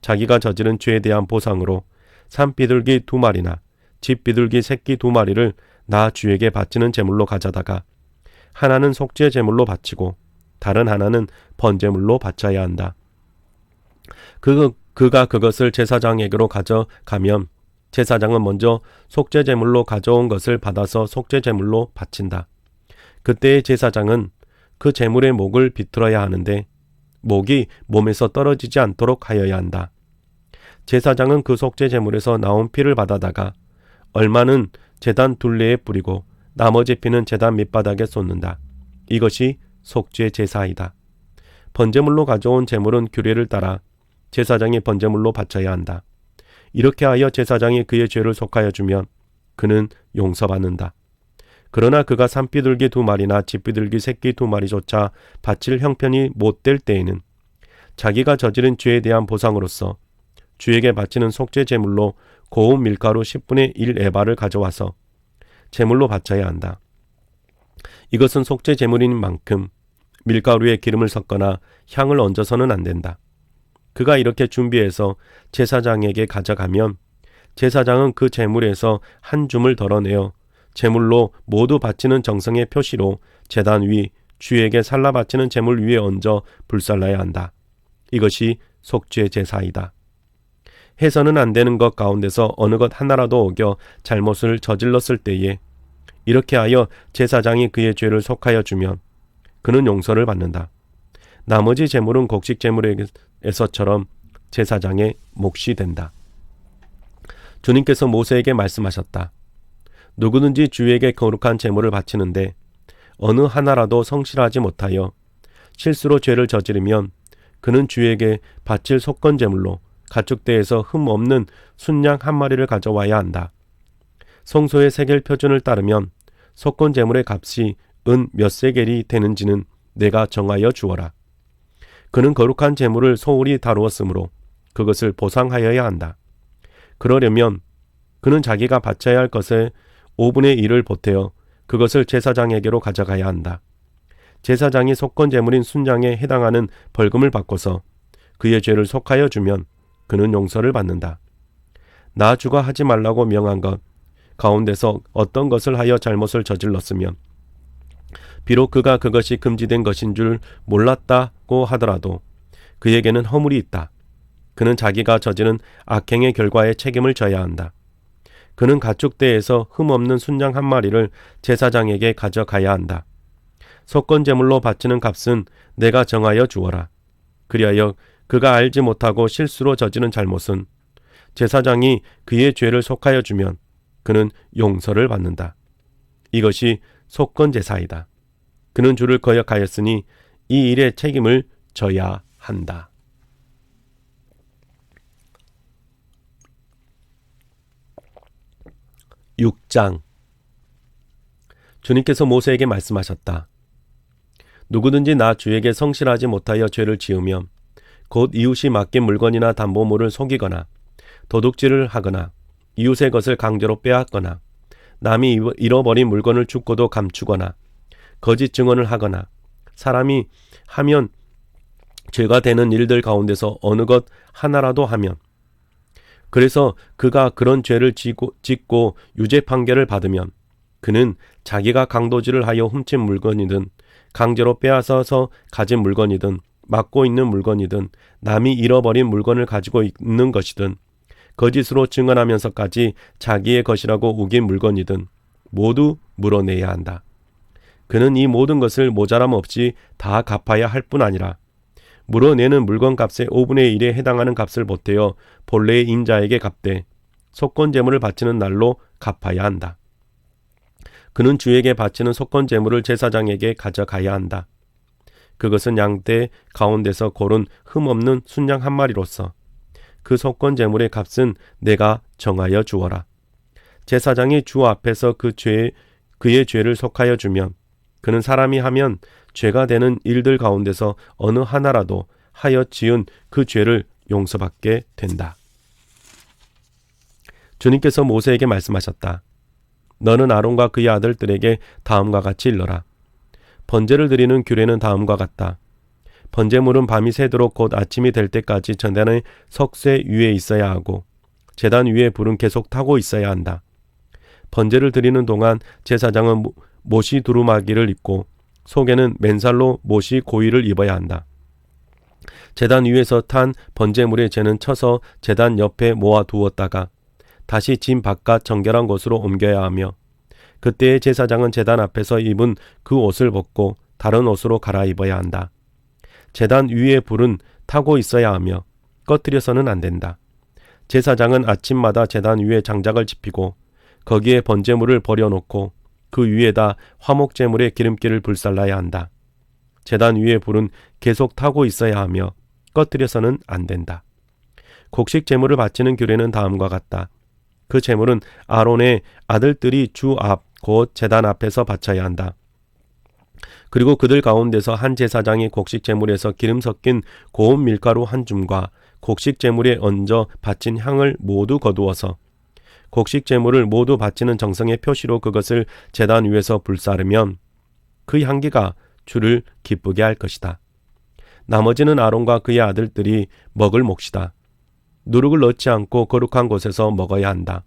자기가 저지른 죄에 대한 보상으로 산비둘기 2마리나 집비둘기 새끼 2마리를 나 주에게 바치는 제물로 가져다가 하나는 속죄 제물로 바치고 다른 하나는 번제물로 바쳐야 한다. 그가 그것을 제사장에게로 가져가면 제사장은 먼저 속죄 제물로 가져온 것을 받아서 속죄 제물로 바친다. 그때의 제사장은 그 제물의 목을 비틀어야 하는데 목이 몸에서 떨어지지 않도록 하여야 한다. 제사장은 그 속죄 제물에서 나온 피를 받아다가 얼마는 제단 둘레에 뿌리고 나머지 피는 제단 밑바닥에 쏟는다. 이것이 속죄 제사이다. 번제물로 가져온 제물은 규례를 따라 제사장이 번제물로 바쳐야 한다. 이렇게 하여 제사장이 그의 죄를 속하여 주면 그는 용서받는다. 그러나 그가 산비둘기 2마리나 집비둘기 새끼 2마리조차 바칠 형편이 못될 때에는 자기가 저지른 죄에 대한 보상으로서 주에게 바치는 속죄 제물로 고운 밀가루 10분의 1 에바를 가져와서 제물로 바쳐야 한다. 이것은 속죄 제물인 만큼 밀가루에 기름을 섞거나 향을 얹어서는 안 된다. 그가 이렇게 준비해서 제사장에게 가져가면 제사장은 그 제물에서 한 줌을 덜어내어 제물로 모두 바치는 정성의 표시로 제단 위 주에게 살라 바치는 제물 위에 얹어 불살라야 한다. 이것이 속죄 제사이다. 해서는 안 되는 것 가운데서 어느 것 하나라도 어겨 잘못을 저질렀을 때에 이렇게 하여 제사장이 그의 죄를 속하여 주면 그는 용서를 받는다. 나머지 제물은 곡식 제물에서처럼 제사장의 몫이 된다. 주님께서 모세에게 말씀하셨다. 누구든지 주에게 거룩한 제물을 바치는데 어느 하나라도 성실하지 못하여 실수로 죄를 저지르면 그는 주에게 바칠 속건 제물로 가축대에서 흠 없는 순양 한 마리를 가져와야 한다. 성소의 세겔 표준을 따르면 속건 제물의 값이 은 몇 세겔이 되는지는 내가 정하여 주어라. 그는 거룩한 제물을 소홀히 다루었으므로 그것을 보상하여야 한다. 그러려면 그는 자기가 바쳐야 할 것의 5분의 1을 보태어 그것을 제사장에게로 가져가야 한다. 제사장이 속건 제물인 순양에 해당하는 벌금을 바꿔서 그의 죄를 속하여 주면 그는 용서를 받는다. 나 주가 하지 말라고 명한 것 가운데서 어떤 것을 하여 잘못을 저질렀으면 비록 그가 그것이 금지된 것인 줄 몰랐다고 하더라도 그에게는 허물이 있다. 그는 자기가 저지른 악행의 결과에 책임을 져야 한다. 그는 가축대에서 흠없는 순양 한 마리를 제사장에게 가져가야 한다. 속건 제물로 바치는 값은 내가 정하여 주어라. 그리하여 그가 알지 못하고 실수로 저지른 잘못은 제사장이 그의 죄를 속하여 주면 그는 용서를 받는다. 이것이 속건 제사이다. 그는 주를 거역하였으니 이 일의 책임을 져야 한다. (6장) 주님께서 모세에게 말씀하셨다. 누구든지 나 주에게 성실하지 못하여 죄를 지으면 곧 이웃이 맡긴 물건이나 담보물을 속이거나 도둑질을 하거나 이웃의 것을 강제로 빼앗거나 남이 잃어버린 물건을 죽고도 감추거나 거짓 증언을 하거나 사람이 하면 죄가 되는 일들 가운데서 어느 것 하나라도 하면 그래서 그가 그런 죄를 짓고 유죄 판결을 받으면 그는 자기가 강도질을 하여 훔친 물건이든 강제로 빼앗아서 가진 물건이든 맡고 있는 물건이든 남이 잃어버린 물건을 가지고 있는 것이든 거짓으로 증언하면서까지 자기의 것이라고 우긴 물건이든 모두 물어내야 한다. 그는 이 모든 것을 모자람 없이 다 갚아야 할 뿐 아니라 물어내는 물건 값의 5분의 1에 해당하는 값을 보태어 본래의 인자에게 갚되 속건 제물을 바치는 날로 갚아야 한다. 그는 주에게 바치는 속건 제물을 제사장에게 가져가야 한다. 그것은 양떼 가운데서 고른 흠없는 순양 한 마리로서 그 속건 제물의 값은 내가 정하여 주어라. 제사장이 주 앞에서 그의 죄를 속하여 주면 그는 사람이 하면 죄가 되는 일들 가운데서 어느 하나라도 하여 지은 그 죄를 용서받게 된다. 주님께서 모세에게 말씀하셨다. 너는 아론과 그의 아들들에게 다음과 같이 일러라. 번제를 드리는 규례는 다음과 같다. 번제물은 밤이 새도록 곧 아침이 될 때까지 제단의 석쇠 위에 있어야 하고 제단 위에 불은 계속 타고 있어야 한다. 번제를 드리는 동안 제사장은 못이 두루마기를 입고 속에는 맨살로 못이 고위를 입어야 한다. 제단 위에서 탄 번제물의 재는 쳐서 제단 옆에 모아 두었다가 다시 진 바깥 정결한 곳으로 옮겨야 하며 그때의 제사장은 제단 앞에서 입은 그 옷을 벗고 다른 옷으로 갈아입어야 한다. 제단 위에 불은 타고 있어야 하며 꺼뜨려서는 안 된다. 제사장은 아침마다 제단 위에 장작을 지피고 거기에 번제물을 버려놓고 그 위에다 화목제물의 기름기를 불살라야 한다. 제단 위에 불은 계속 타고 있어야 하며 꺼뜨려서는 안 된다. 곡식 제물을 바치는 규례는 다음과 같다. 그 제물은 아론의 아들들이 주 앞 곧 제단 앞에서 바쳐야 한다. 그리고 그들 가운데서 한 제사장이 곡식 제물에서 기름 섞인 고운 밀가루 한 줌과 곡식 제물에 얹어 바친 향을 모두 거두어서 곡식 제물을 모두 바치는 정성의 표시로 그것을 제단 위에서 불사르면 그 향기가 주를 기쁘게 할 것이다. 나머지는 아론과 그의 아들들이 먹을 몫이다. 누룩을 넣지 않고 거룩한 곳에서 먹어야 한다.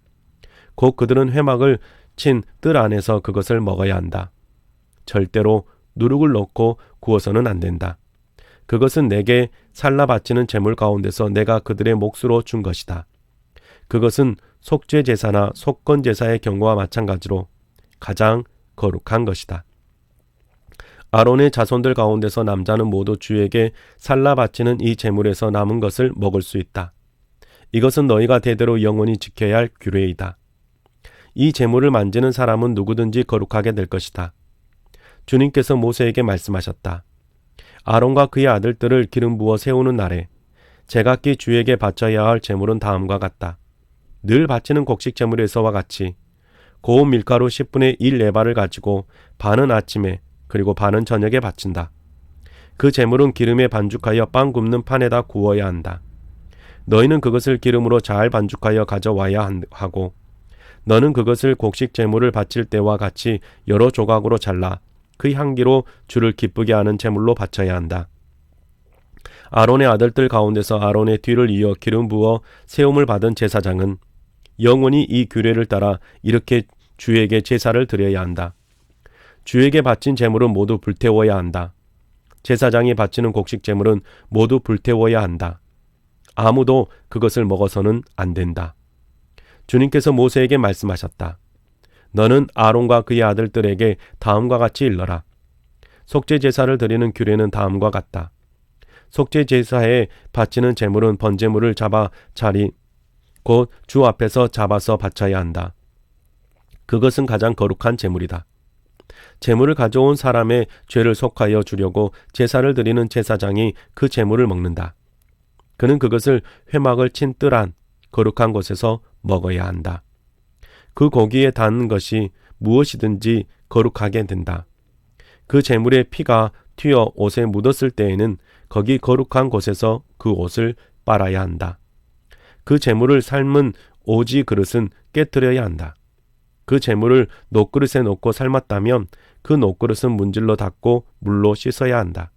곧 그들은 회막을 친 뜰 안에서 그것을 먹어야 한다. 절대로 누룩을 넣고 구워서는 안 된다. 그것은 내게 살라 바치는 제물 가운데서 내가 그들의 몫으로 준 것이다. 그것은 속죄 제사나 속건 제사의 경우와 마찬가지로 가장 거룩한 것이다. 아론의 자손들 가운데서 남자는 모두 주에게 살라 바치는 이 제물에서 남은 것을 먹을 수 있다. 이것은 너희가 대대로 영원히 지켜야 할 규례이다. 이 제물을 만지는 사람은 누구든지 거룩하게 될 것이다. 주님께서 모세에게 말씀하셨다. 아론과 그의 아들들을 기름 부어 세우는 날에 제각기 주에게 바쳐야 할 제물은 다음과 같다. 늘 바치는 곡식 제물에서와 같이 고운 밀가루 10분의 1 에바를 가지고 반은 아침에 그리고 반은 저녁에 바친다. 그 제물은 기름에 반죽하여 빵 굽는 판에다 구워야 한다. 너희는 그것을 기름으로 잘 반죽하여 가져와야 하고 너는 그것을 곡식 제물을 바칠 때와 같이 여러 조각으로 잘라 그 향기로 주를 기쁘게 하는 제물로 바쳐야 한다. 아론의 아들들 가운데서 아론의 뒤를 이어 기름 부어 세움을 받은 제사장은 영원히 이 규례를 따라 이렇게 주에게 제사를 드려야 한다. 주에게 바친 제물은 모두 불태워야 한다. 제사장이 바치는 곡식 제물은 모두 불태워야 한다. 아무도 그것을 먹어서는 안 된다. 주님께서 모세에게 말씀하셨다. 너는 아론과 그의 아들들에게 다음과 같이 일러라. 속죄 제사를 드리는 규례는 다음과 같다. 속죄 제사에 바치는 제물은 번제물을 잡아 자리 곧 주 앞에서 잡아서 바쳐야 한다. 그것은 가장 거룩한 제물이다. 제물을 가져온 사람의 죄를 속하여 주려고 제사를 드리는 제사장이 그 제물을 먹는다. 그는 그것을 회막을 친 뜰 안 거룩한 곳에서 먹어야 한다. 그 고기에 닿는 것이 무엇이든지 거룩하게 된다. 그 제물의 피가 튀어 옷에 묻었을 때에는 거기 거룩한 곳에서 그 옷을 빨아야 한다. 그 제물을 삶은 오지 그릇은 깨뜨려야 한다. 그 제물을 녹그릇에 넣고 삶았다면 그 녹그릇은 문질러 닦고 물로 씻어야 한다.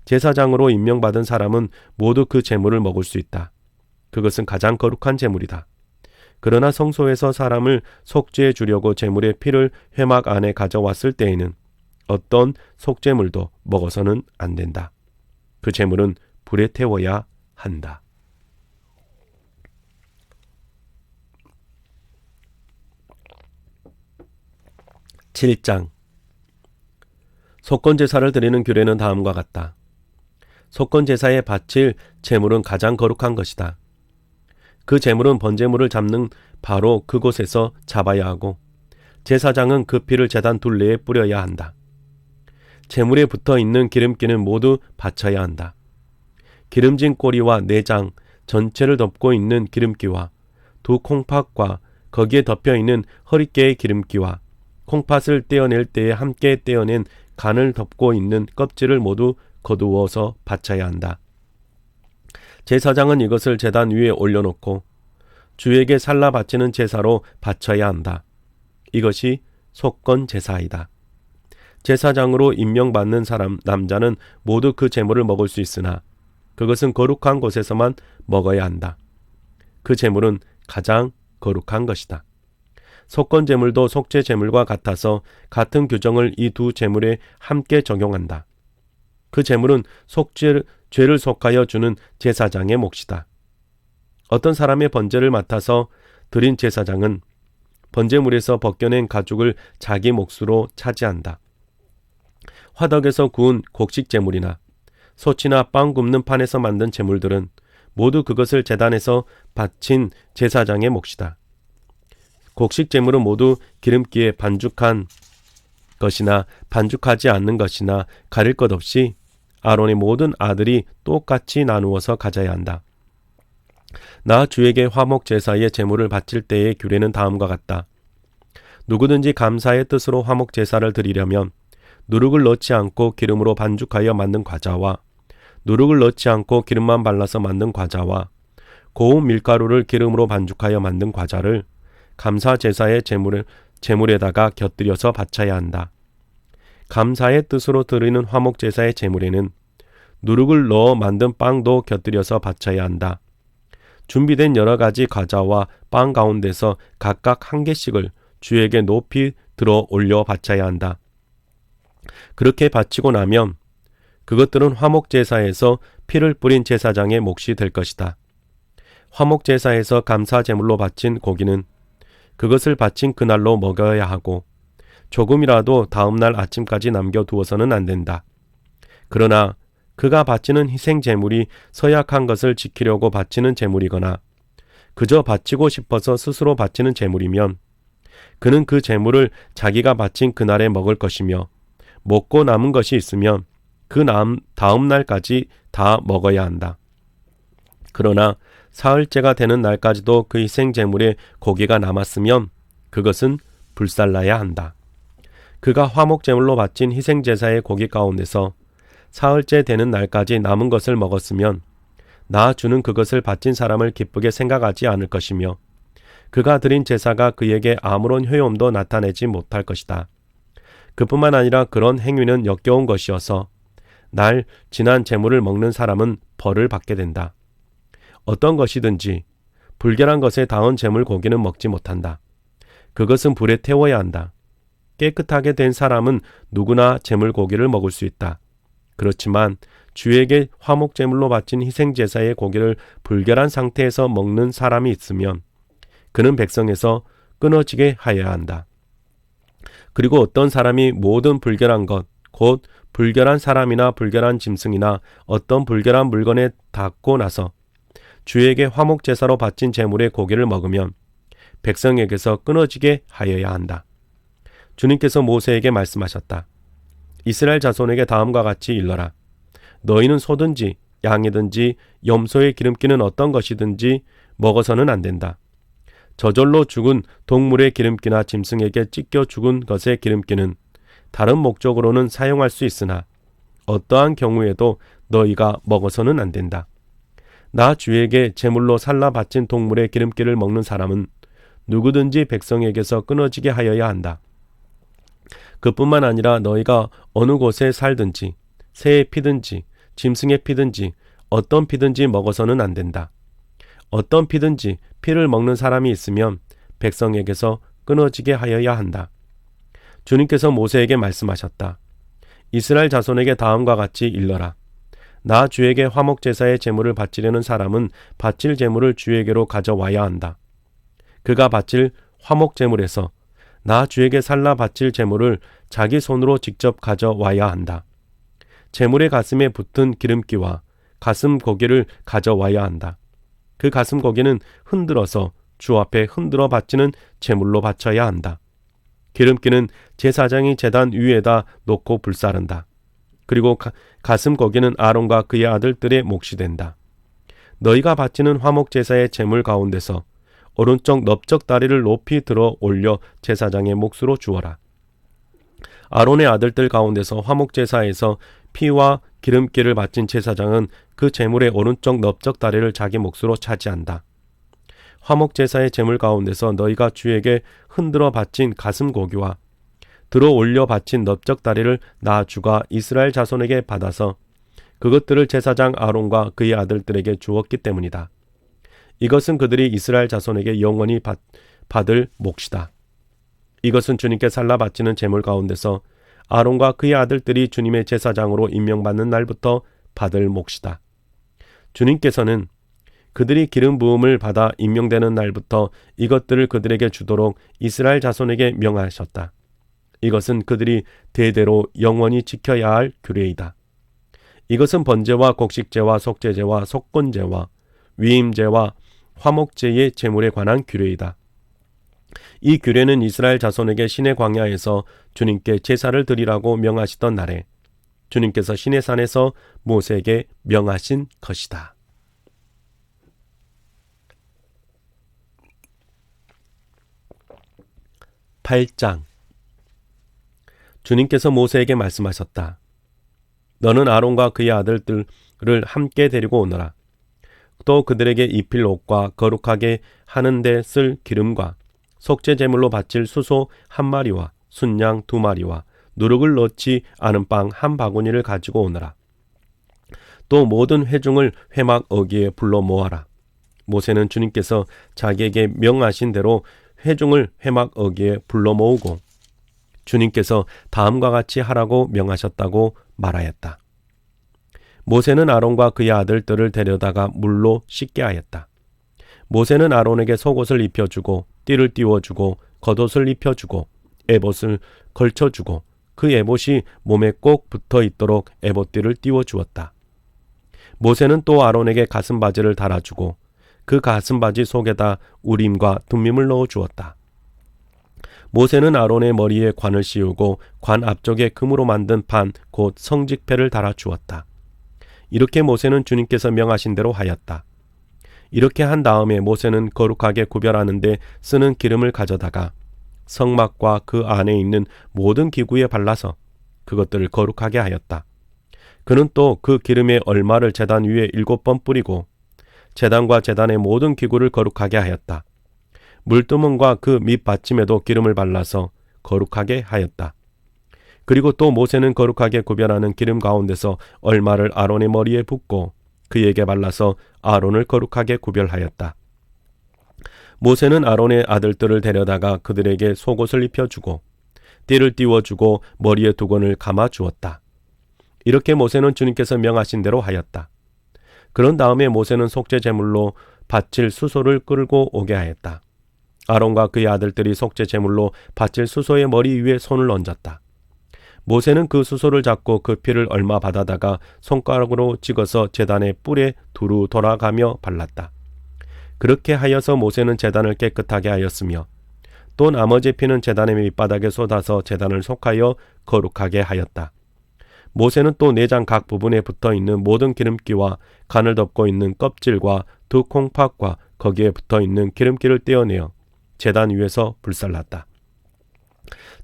제사장으로 임명받은 사람은 모두 그 제물을 먹을 수 있다. 그것은 가장 거룩한 제물이다. 그러나 성소에서 사람을 속죄해 주려고 제물의 피를 회막 안에 가져왔을 때에는 어떤 속죄물도 먹어서는 안 된다. 그 제물은 불에 태워야 한다. (7장) 속건제사를 드리는 규례는 다음과 같다. 속건제사에 바칠 제물은 가장 거룩한 것이다. 그 제물은 번제물을 잡는 바로 그곳에서 잡아야 하고 제사장은 그 피를 제단 둘레에 뿌려야 한다. 제물에 붙어 있는 기름기는 모두 바쳐야 한다. 기름진 꼬리와 내장 전체를 덮고 있는 기름기와 두 콩팥과 거기에 덮여 있는 허리깨의 기름기와 콩팥을 떼어낼 때에 함께 떼어낸 간을 덮고 있는 껍질을 모두 거두어서 바쳐야 한다. 제사장은 이것을 제단 위에 올려놓고 주에게 살라 바치는 제사로 바쳐야 한다. 이것이 속건 제사이다. 제사장으로 임명받는 사람 남자는 모두 그 제물을 먹을 수 있으나 그것은 거룩한 곳에서만 먹어야 한다. 그 제물은 가장 거룩한 것이다. 속건 제물도 속죄 제물과 같아서 같은 규정을 이 두 제물에 함께 적용한다. 그 제물은 죄를 속하여 주는 제사장의 몫이다. 어떤 사람의 번제를 맡아서 드린 제사장은 번제물에서 벗겨낸 가죽을 자기 몫으로 차지한다. 화덕에서 구운 곡식 제물이나 소치나 빵 굽는 판에서 만든 제물들은 모두 그것을 제단에서 바친 제사장의 몫이다. 곡식 제물은 모두 기름기에 반죽한 것이나 반죽하지 않는 것이나 가릴 것 없이 아론의 모든 아들이 똑같이 나누어서 가져야 한다. 나 주에게 화목 제사의 제물을 바칠 때의 규례는 다음과 같다. 누구든지 감사의 뜻으로 화목 제사를 드리려면 누룩을 넣지 않고 기름으로 반죽하여 만든 과자와 누룩을 넣지 않고 기름만 발라서 만든 과자와 고운 밀가루를 기름으로 반죽하여 만든 과자를 감사 제사의 제물에다가 곁들여서 바쳐야 한다. 감사의 뜻으로 드리는 화목 제사의 제물에는 누룩을 넣어 만든 빵도 곁들여서 바쳐야 한다. 준비된 여러 가지 과자와 빵 가운데서 각각 한 개씩을 주에게 높이 들어 올려 바쳐야 한다. 그렇게 바치고 나면 그것들은 화목제사에서 피를 뿌린 제사장의 몫이 될 것이다. 화목제사에서 감사제물로 바친 고기는 그것을 바친 그날로 먹어야 하고 조금이라도 다음날 아침까지 남겨두어서는 안 된다. 그러나 그가 바치는 희생제물이 서약한 것을 지키려고 바치는 제물이거나 그저 바치고 싶어서 스스로 바치는 제물이면 그는 그 제물을 자기가 바친 그날에 먹을 것이며 먹고 남은 것이 있으면 그 다음 날까지 다 먹어야 한다. 그러나 사흘째가 되는 날까지도 그 희생제물에 고기가 남았으면 그것은 불살라야 한다. 그가 화목제물로 바친 희생제사의 고기 가운데서 사흘째 되는 날까지 남은 것을 먹었으면 나 주는 그것을 바친 사람을 기쁘게 생각하지 않을 것이며 그가 드린 제사가 그에게 아무런 효용도 나타내지 못할 것이다. 그뿐만 아니라 그런 행위는 역겨운 것이어서 날 지난 제물을 먹는 사람은 벌을 받게 된다. 어떤 것이든지 불결한 것에 닿은 제물 고기는 먹지 못한다. 그것은 불에 태워야 한다. 깨끗하게 된 사람은 누구나 제물 고기를 먹을 수 있다. 그렇지만 주에게 화목제물로 바친 희생제사의 고기를 불결한 상태에서 먹는 사람이 있으면 그는 백성에서 끊어지게 하여야 한다. 그리고 어떤 사람이 모든 불결한 것, 곧 불결한 사람이나 불결한 짐승이나 어떤 불결한 물건에 닿고 나서 주에게 화목제사로 바친 제물의 고기를 먹으면 백성에게서 끊어지게 하여야 한다. 주님께서 모세에게 말씀하셨다. 이스라엘 자손에게 다음과 같이 일러라. 너희는 소든지 양이든지 염소의 기름기는 어떤 것이든지 먹어서는 안 된다. 저절로 죽은 동물의 기름기나 짐승에게 찢겨 죽은 것의 기름기는 다른 목적으로는 사용할 수 있으나 어떠한 경우에도 너희가 먹어서는 안 된다. 나 주에게 제물로 살라 바친 동물의 기름기를 먹는 사람은 누구든지 백성에게서 끊어지게 하여야 한다. 그뿐만 아니라 너희가 어느 곳에 살든지 새의 피든지 짐승의 피든지 어떤 피든지 먹어서는 안 된다. 어떤 피든지 피를 먹는 사람이 있으면 백성에게서 끊어지게 하여야 한다. 주님께서 모세에게 말씀하셨다. 이스라엘 자손에게 다음과 같이 일러라. 나 주에게 화목제사의 제물을 바치려는 사람은 바칠 제물을 주에게로 가져와야 한다. 그가 바칠 화목제물에서 나 주에게 살라 바칠 제물을 자기 손으로 직접 가져와야 한다. 제물의 가슴에 붙은 기름기와 가슴 고기를 가져와야 한다. 그 가슴 고기는 흔들어서 주 앞에 흔들어 바치는 제물로 바쳐야 한다. 기름기는 제사장이 제단 위에다 놓고 불사른다. 그리고 가슴 고기는 아론과 그의 아들들의 몫이 된다. 너희가 바치는 화목제사의 제물 가운데서 오른쪽 넓적 다리를 높이 들어 올려 제사장의 몫으로 주어라. 아론의 아들들 가운데서 화목제사에서 피와 기름기를 바친 제사장은 그 제물의 오른쪽 넓적 다리를 자기 몫으로 차지한다. 화목제사의 제물 가운데서 너희가 주에게 흔들어 바친 가슴 고기와 들어 올려 바친 넓적 다리를 나 주가 이스라엘 자손에게 받아서 그것들을 제사장 아론과 그의 아들들에게 주었기 때문이다. 이것은 그들이 이스라엘 자손에게 영원히 받을 몫이다. 이것은 주님께 살라 바치는 제물 가운데서 아론과 그의 아들들이 주님의 제사장으로 임명받는 날부터 받을 몫이다. 주님께서는 그들이 기름 부음을 받아 임명되는 날부터 이것들을 그들에게 주도록 이스라엘 자손에게 명하셨다. 이것은 그들이 대대로 영원히 지켜야 할 규례이다. 이것은 번제와 곡식제와 속죄제와 속건제와 위임제와 화목제의 제물에 관한 규례이다. 이 규례는 이스라엘 자손에게 시내 광야에서 주님께 제사를 드리라고 명하시던 날에 주님께서 시내산에서 모세에게 명하신 것이다. (8장) 주님께서 모세에게 말씀하셨다. 너는 아론과 그의 아들들을 함께 데리고 오너라. 또 그들에게 입힐 옷과 거룩하게 하는 데 쓸 기름과 속죄 제물로 바칠 수소 1마리와 순양 2마리와 누룩을 넣지 않은 빵 1바구니를 가지고 오너라. 또 모든 회중을 회막 어귀에 불러 모아라. 모세는 주님께서 자기에게 명하신 대로 회중을 회막 어귀에 불러 모으고 주님께서 다음과 같이 하라고 명하셨다고 말하였다. 모세는 아론과 그의 아들들을 데려다가 물로 씻게 하였다. 모세는 아론에게 속옷을 입혀주고 띠를 띄워주고 겉옷을 입혀주고 에봇을 걸쳐주고 그 에봇이 몸에 꼭 붙어 있도록 에봇띠를 띄워주었다. 모세는 또 아론에게 가슴바지를 달아주고 그 가슴바지 속에다 우림과 둠밈을 넣어주었다. 모세는 아론의 머리에 관을 씌우고 관 앞쪽에 금으로 만든 판 곧 성직패를 달아주었다. 이렇게 모세는 주님께서 명하신 대로 하였다. 이렇게 한 다음에 모세는 거룩하게 구별하는데 쓰는 기름을 가져다가 성막과 그 안에 있는 모든 기구에 발라서 그것들을 거룩하게 하였다. 그는 또 그 기름의 얼마를 제단 위에 7번 뿌리고 제단과 제단의 모든 기구를 거룩하게 하였다. 물두멍과 그 밑받침에도 기름을 발라서 거룩하게 하였다. 그리고 또 모세는 거룩하게 구별하는 기름 가운데서 얼마를 아론의 머리에 붓고 그에게 발라서 아론을 거룩하게 구별하였다. 모세는 아론의 아들들을 데려다가 그들에게 속옷을 입혀주고 띠를 띄워주고 머리에 두건을 감아주었다. 이렇게 모세는 주님께서 명하신 대로 하였다. 그런 다음에 모세는 속죄 제물로 바칠 수소를 끌고 오게 하였다. 아론과 그의 아들들이 속죄 제물로 바칠 수소의 머리 위에 손을 얹었다. 모세는 그 수소를 잡고 그 피를 얼마 받아다가 손가락으로 찍어서 제단의 뿔에 두루 돌아가며 발랐다. 그렇게 하여서 모세는 제단을 깨끗하게 하였으며 또 나머지 피는 제단의 밑바닥에 쏟아서 제단을 속하여 거룩하게 하였다. 모세는 또 내장 각 부분에 붙어있는 모든 기름기와 간을 덮고 있는 껍질과 두 콩팥과 거기에 붙어있는 기름기를 떼어내어 제단 위에서 불살랐다.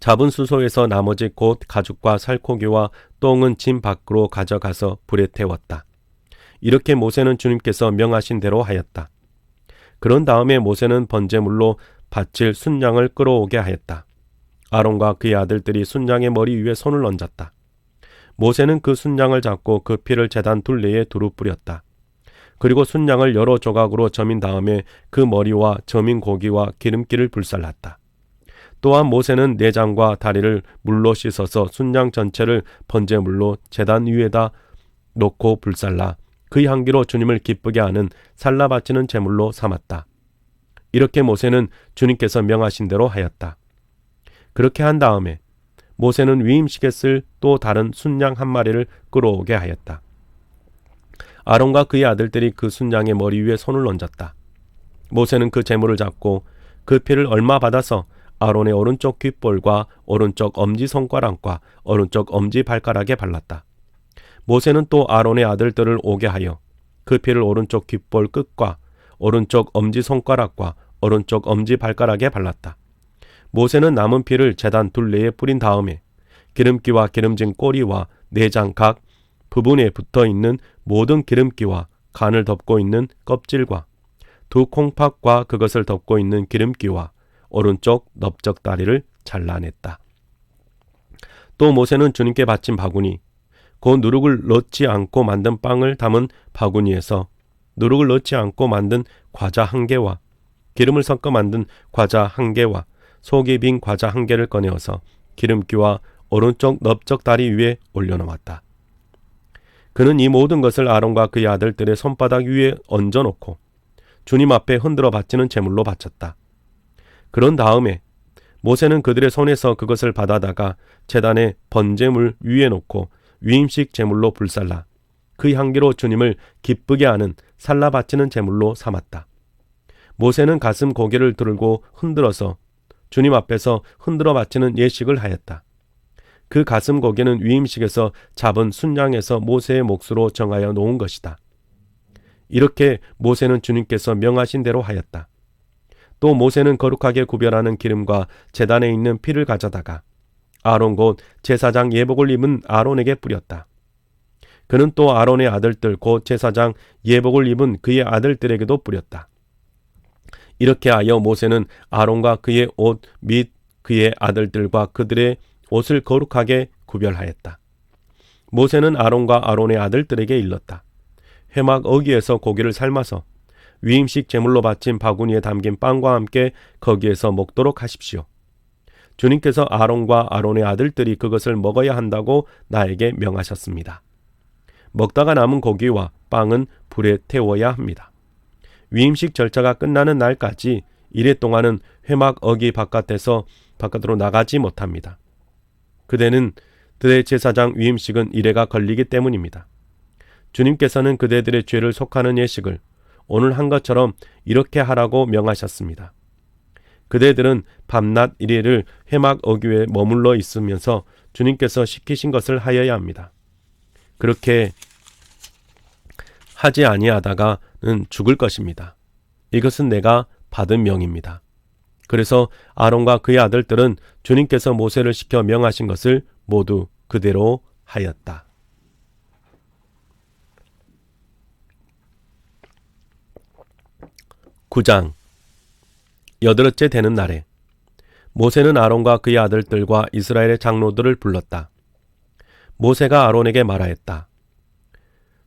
잡은 수소에서 나머지 곧 가죽과 살코기와 똥은 짐 밖으로 가져가서 불에 태웠다. 이렇게 모세는 주님께서 명하신 대로 하였다. 그런 다음에 모세는 번제물로 바칠 순양을 끌어오게 하였다. 아론과 그의 아들들이 순양의 머리 위에 손을 얹었다. 모세는 그 순양을 잡고 그 피를 제단 둘레에 두루 뿌렸다. 그리고 순양을 여러 조각으로 저민 다음에 그 머리와 저민 고기와 기름기를 불살랐다. 또한 모세는 내장과 다리를 물로 씻어서 순양 전체를 번제물로 제단 위에다 놓고 불살라 그 향기로 주님을 기쁘게 하는 살라 바치는 제물로 삼았다. 이렇게 모세는 주님께서 명하신 대로 하였다. 그렇게 한 다음에 모세는 위임식에 쓸 또 다른 순양 한 마리를 끌어오게 하였다. 아론과 그의 아들들이 그 순양의 머리 위에 손을 얹었다. 모세는 그 제물을 잡고 그 피를 얼마 받아서 아론의 오른쪽 귓볼과 오른쪽 엄지손가락과 오른쪽 엄지발가락에 발랐다. 모세는 또 아론의 아들들을 오게 하여 그 피를 오른쪽 귓볼 끝과 오른쪽 엄지손가락과 오른쪽 엄지발가락에 발랐다. 모세는 남은 피를 제단 둘레에 뿌린 다음에 기름기와 기름진 꼬리와 내장 각 부분에 붙어있는 모든 기름기와 간을 덮고 있는 껍질과 두 콩팥과 그것을 덮고 있는 기름기와 오른쪽 넓적다리를 잘라냈다. 또 모세는 주님께 바친 바구니, 곧 누룩을 넣지 않고 만든 빵을 담은 바구니에서 누룩을 넣지 않고 만든 과자 1개와 기름을 섞어 만든 과자 1개와 속이 빈 과자 1개를 꺼내어서 기름기와 오른쪽 넓적다리 위에 올려놓았다. 그는 이 모든 것을 아론과 그의 아들들의 손바닥 위에 얹어놓고 주님 앞에 흔들어 바치는 제물로 바쳤다. 그런 다음에 모세는 그들의 손에서 그것을 받아다가 제단의 번제물 위에 놓고 위임식 제물로 불살라 그 향기로 주님을 기쁘게 하는 살라 바치는 제물로 삼았다. 모세는 가슴 고개를 들고 흔들어서 주님 앞에서 흔들어 바치는 예식을 하였다. 그 가슴 고개는 위임식에서 잡은 순양에서 모세의 몫으로 정하여 놓은 것이다. 이렇게 모세는 주님께서 명하신 대로 하였다. 또 모세는 거룩하게 구별하는 기름과 제단에 있는 피를 가져다가 아론 곧 제사장 예복을 입은 아론에게 뿌렸다. 그는 또 아론의 아들들 곧 제사장 예복을 입은 그의 아들들에게도 뿌렸다. 이렇게 하여 모세는 아론과 그의 옷 및 그의 아들들과 그들의 옷을 거룩하게 구별하였다. 모세는 아론과 아론의 아들들에게 일렀다. 회막 어기에서 고기를 삶아서 위임식 제물로 바친 바구니에 담긴 빵과 함께 거기에서 먹도록 하십시오. 주님께서 아론과 아론의 아들들이 그것을 먹어야 한다고 나에게 명하셨습니다. 먹다가 남은 고기와 빵은 불에 태워야 합니다. 위임식 절차가 끝나는 날까지 이래 동안은 회막 어기 바깥으로 나가지 못합니다. 그대는 대제사장 위임식은 이래가 걸리기 때문입니다. 주님께서는 그대들의 죄를 속하는 예식을 오늘 한 것처럼 이렇게 하라고 명하셨습니다. 그대들은 밤낮 이래를 회막 어귀에 머물러 있으면서 주님께서 시키신 것을 하여야 합니다. 그렇게 하지 아니하다가는 죽을 것입니다. 이것은 내가 받은 명입니다. 그래서 아론과 그의 아들들은 주님께서 모세를 시켜 명하신 것을 모두 그대로 하였다. 9장 여드러째 되는 날에 모세는 아론과 그의 아들들과 이스라엘의 장로들을 불렀다. 모세가 아론에게 말하였다.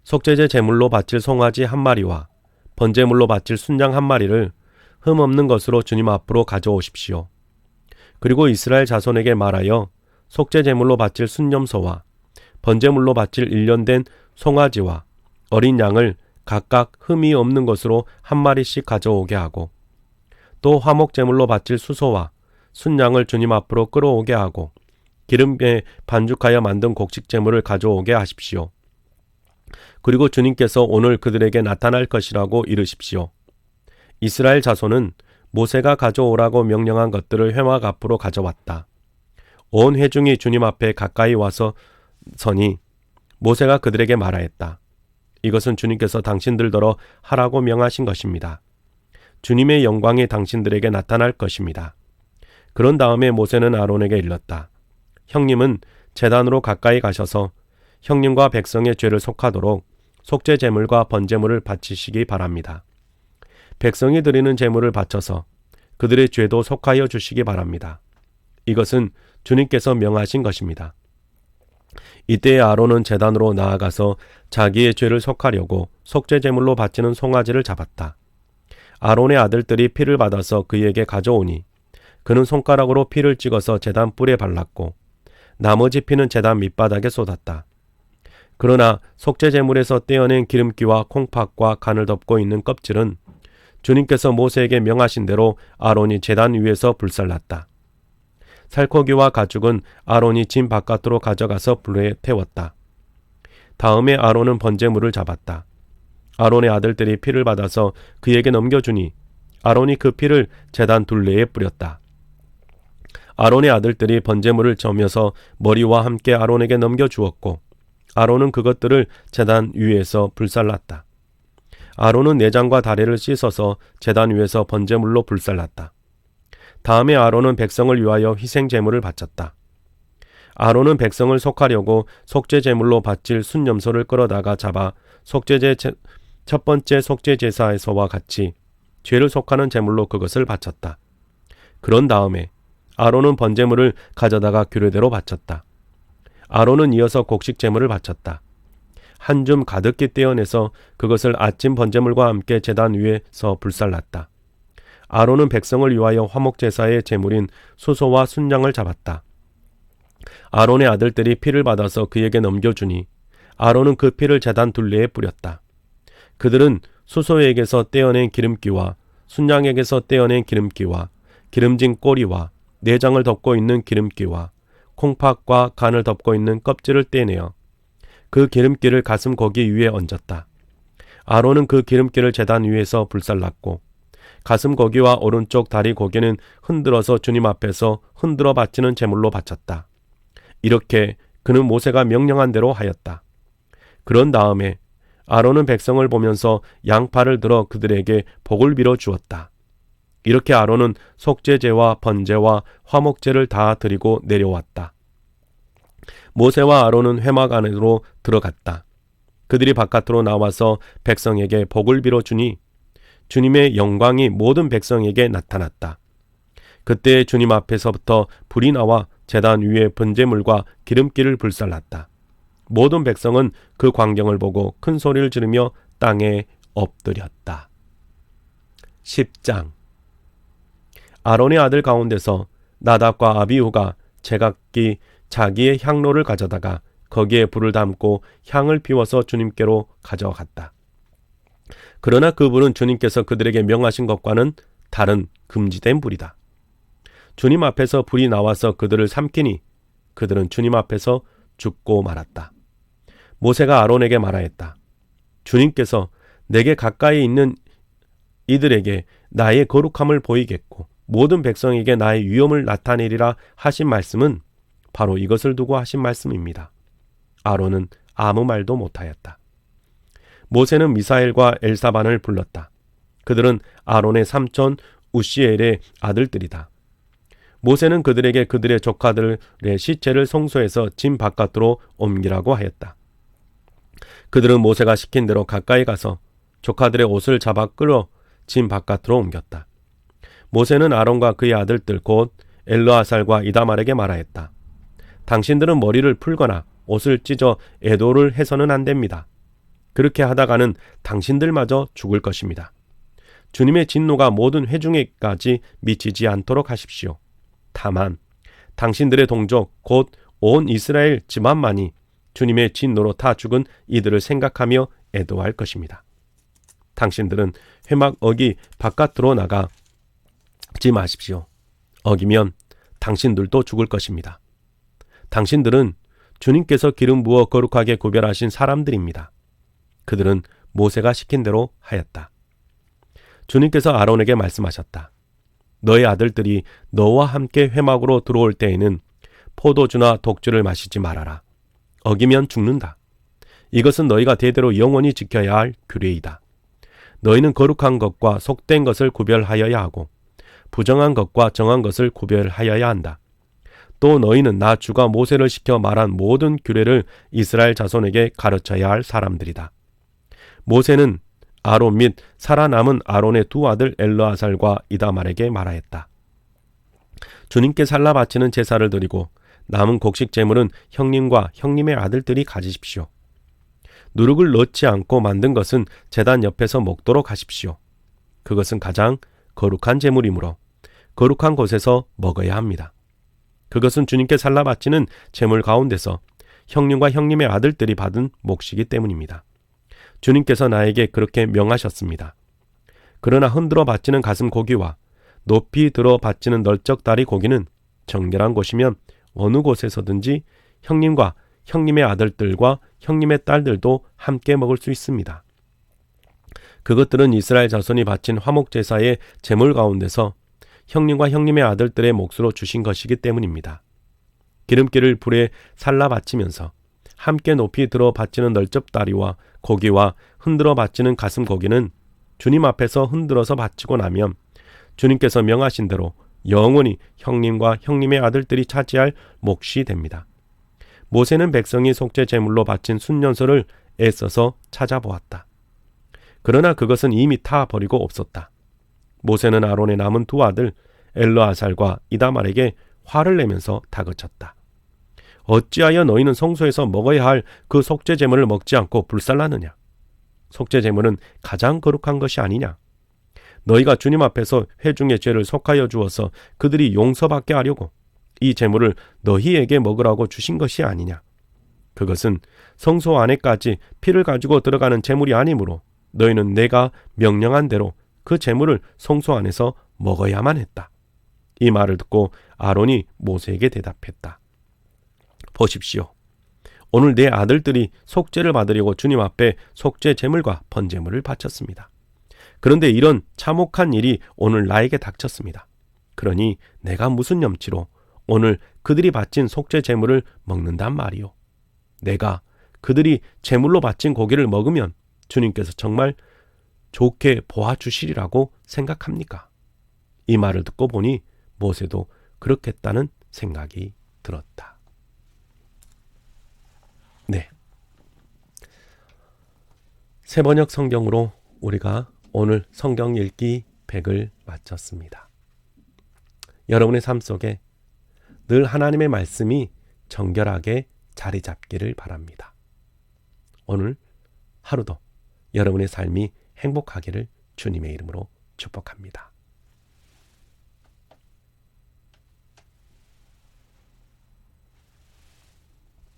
속죄제 제물로 바칠 송아지 한 마리와 번제물로 바칠 순양 한 마리를 흠 없는 것으로 주님 앞으로 가져오십시오. 그리고 이스라엘 자손에게 말하여 속죄 제물로 바칠 순염소와 번제물로 바칠 1년 된 송아지와 어린 양을 각각 흠이 없는 것으로 한 마리씩 가져오게 하고 또 화목 제물로 바칠 수소와 순양을 주님 앞으로 끌어오게 하고 기름에 반죽하여 만든 곡식 제물을 가져오게 하십시오. 그리고 주님께서 오늘 그들에게 나타날 것이라고 이르십시오. 이스라엘 자손은 모세가 가져오라고 명령한 것들을 회막 앞으로 가져왔다. 온 회중이 주님 앞에 가까이 와서 서니 모세가 그들에게 말하였다. 이것은 주님께서 당신들더러 하라고 명하신 것입니다. 주님의 영광이 당신들에게 나타날 것입니다. 그런 다음에 모세는 아론에게 일렀다. 형님은 제단으로 가까이 가셔서 형님과 백성의 죄를 속하도록 속죄 제물과 번제물을 바치시기 바랍니다. 백성이 드리는 제물을 바쳐서 그들의 죄도 속하여 주시기 바랍니다. 이것은 주님께서 명하신 것입니다. 이때 아론은 제단으로 나아가서 자기의 죄를 속하려고 속죄 제물로 바치는 송아지를 잡았다. 아론의 아들들이 피를 받아서 그에게 가져오니 그는 손가락으로 피를 찍어서 제단 뿔에 발랐고 나머지 피는 제단 밑바닥에 쏟았다. 그러나 속죄 제물에서 떼어낸 기름기와 콩팥과 간을 덮고 있는 껍질은 주님께서 모세에게 명하신 대로 아론이 제단 위에서 불살랐다. 살코기와 가죽은 아론이 진 바깥으로 가져가서 불에 태웠다. 다음에 아론은 번제물을 잡았다. 아론의 아들들이 피를 받아서 그에게 넘겨주니 아론이 그 피를 제단 둘레에 뿌렸다. 아론의 아들들이 번제물을 저며서 머리와 함께 아론에게 넘겨주었고 아론은 그것들을 제단 위에서 불살랐다. 아론은 내장과 다리를 씻어서 제단 위에서 번제물로 불살랐다. 다음에 아론은 백성을 위하여 희생 제물을 바쳤다. 아론은 백성을 속하려고 속죄 제물로 바칠 순염소를 끌어다가 잡아 첫 번째 속죄 제사에서와 같이 죄를 속하는 제물로 그것을 바쳤다. 그런 다음에 아론은 번제물을 가져다가 규례대로 바쳤다. 아론은 이어서 곡식 제물을 바쳤다. 한 줌 가득히 떼어내서 그것을 아침 번제물과 함께 제단 위에서 불살랐다. 아론은 백성을 위하여 화목제사의 제물인 수소와 순양을 잡았다. 아론의 아들들이 피를 받아서 그에게 넘겨주니 아론은 그 피를 제단 둘레에 뿌렸다. 그들은 수소에게서 떼어낸 기름기와 순양에게서 떼어낸 기름기와 기름진 꼬리와 내장을 덮고 있는 기름기와 콩팥과 간을 덮고 있는 껍질을 떼내어 그 기름기를 가슴 고기 위에 얹었다. 아론은 그 기름기를 제단 위에서 불살랐고 가슴 고기와 오른쪽 다리 고기는 흔들어서 주님 앞에서 흔들어 바치는 제물로 바쳤다. 이렇게 그는 모세가 명령한 대로 하였다. 그런 다음에 아론은 백성을 보면서 양팔을 들어 그들에게 복을 빌어 주었다. 이렇게 아론은 속죄제와 번제와 화목제를 다 드리고 내려왔다. 모세와 아론은 회막 안으로 들어갔다. 그들이 바깥으로 나와서 백성에게 복을 빌어 주니 주님의 영광이 모든 백성에게 나타났다. 그때 주님 앞에서부터 불이 나와 제단 위에 번제물과 기름기를 불살랐다. 모든 백성은 그 광경을 보고 큰 소리를 지르며 땅에 엎드렸다. 10장. 아론의 아들 가운데서 나답과 아비후가 제각기 자기의 향로를 가져다가 거기에 불을 담고 향을 피워서 주님께로 가져갔다. 그러나 그 불은 주님께서 그들에게 명하신 것과는 다른 금지된 불이다. 주님 앞에서 불이 나와서 그들을 삼키니 그들은 주님 앞에서 죽고 말았다. 모세가 아론에게 말하였다. 주님께서 내게 가까이 있는 이들에게 나의 거룩함을 보이겠고 모든 백성에게 나의 위엄을 나타내리라 하신 말씀은 바로 이것을 두고 하신 말씀입니다. 아론은 아무 말도 못하였다. 모세는 미사엘과 엘사반을 불렀다. 그들은 아론의 삼촌 우시엘의 아들들이다. 모세는 그들에게 그들의 조카들의 시체를 성소에서 진 바깥으로 옮기라고 하였다. 그들은 모세가 시킨 대로 가까이 가서 조카들의 옷을 잡아 끌어 진 바깥으로 옮겼다. 모세는 아론과 그의 아들들 곧 엘르아살과 이다말에게 말하였다. 당신들은 머리를 풀거나 옷을 찢어 애도를 해서는 안 됩니다. 그렇게 하다가는 당신들마저 죽을 것입니다. 주님의 진노가 모든 회중에까지 미치지 않도록 하십시오. 다만 당신들의 동족 곧 온 이스라엘 집안만이 주님의 진노로 타 죽은 이들을 생각하며 애도할 것입니다. 당신들은 회막 어기 바깥으로 나가지 마십시오. 어기면 당신들도 죽을 것입니다. 당신들은 주님께서 기름 부어 거룩하게 구별하신 사람들입니다. 그들은 모세가 시킨 대로 하였다. 주님께서 아론에게 말씀하셨다. 너의 아들들이 너와 함께 회막으로 들어올 때에는 포도주나 독주를 마시지 말아라. 어기면 죽는다. 이것은 너희가 대대로 영원히 지켜야 할 규례이다. 너희는 거룩한 것과 속된 것을 구별하여야 하고 부정한 것과 정한 것을 구별하여야 한다. 또 너희는 나 주가 모세를 시켜 말한 모든 규례를 이스라엘 자손에게 가르쳐야 할 사람들이다. 모세는 아론 및 살아남은 아론의 두 아들 엘르아살과 이다말에게 말하였다. 주님께 살라 바치는 제사를 드리고 남은 곡식 제물은 형님과 형님의 아들들이 가지십시오. 누룩을 넣지 않고 만든 것은 제단 옆에서 먹도록 하십시오. 그것은 가장 거룩한 제물이므로 거룩한 곳에서 먹어야 합니다. 그것은 주님께 살라 바치는 제물 가운데서 형님과 형님의 아들들이 받은 몫이기 때문입니다. 주님께서 나에게 그렇게 명하셨습니다. 그러나 흔들어 바치는 가슴 고기와 높이 들어 바치는 널쩍다리 고기는 정결한 곳이면 어느 곳에서든지 형님과 형님의 아들들과 형님의 딸들도 함께 먹을 수 있습니다. 그것들은 이스라엘 자손이 바친 화목제사의 제물 가운데서 형님과 형님의 아들들의 몫으로 주신 것이기 때문입니다. 기름기를 불에 살라 바치면서 함께 높이 들어 바치는 널쩍다리와 고기와 흔들어 바치는 가슴 고기는 주님 앞에서 흔들어서 바치고 나면 주님께서 명하신 대로 영원히 형님과 형님의 아들들이 차지할 몫이 됩니다. 모세는 백성이 속죄 제물로 바친 순년소를 애써서 찾아보았다. 그러나 그것은 이미 타 버리고 없었다. 모세는 아론의 남은 두 아들 엘르아살과 이다말에게 화를 내면서 다그쳤다. 어찌하여 너희는 성소에서 먹어야 할 그 속죄 제물을 먹지 않고 불살라느냐? 속죄 제물은 가장 거룩한 것이 아니냐? 너희가 주님 앞에서 회중의 죄를 속하여 주어서 그들이 용서받게 하려고 이 제물을 너희에게 먹으라고 주신 것이 아니냐? 그것은 성소 안에까지 피를 가지고 들어가는 제물이 아니므로 너희는 내가 명령한 대로 그 제물을 성소 안에서 먹어야만 했다. 이 말을 듣고 아론이 모세에게 대답했다. 보십시오. 오늘 내 아들들이 속죄를 받으려고 주님 앞에 속죄 제물과 번제물을 바쳤습니다. 그런데 이런 참혹한 일이 오늘 나에게 닥쳤습니다. 그러니 내가 무슨 염치로 오늘 그들이 바친 속죄 제물을 먹는단 말이요. 내가 그들이 제물로 바친 고기를 먹으면 주님께서 정말 좋게 보아주시리라고 생각합니까? 이 말을 듣고 보니 모세도 그렇겠다는 생각이 들었다. 네. 새번역 성경으로 우리가 오늘 성경 읽기 100을 마쳤습니다. 여러분의 삶 속에 늘 하나님의 말씀이 정결하게 자리 잡기를 바랍니다. 오늘 하루도 여러분의 삶이 행복하기를 주님의 이름으로 축복합니다.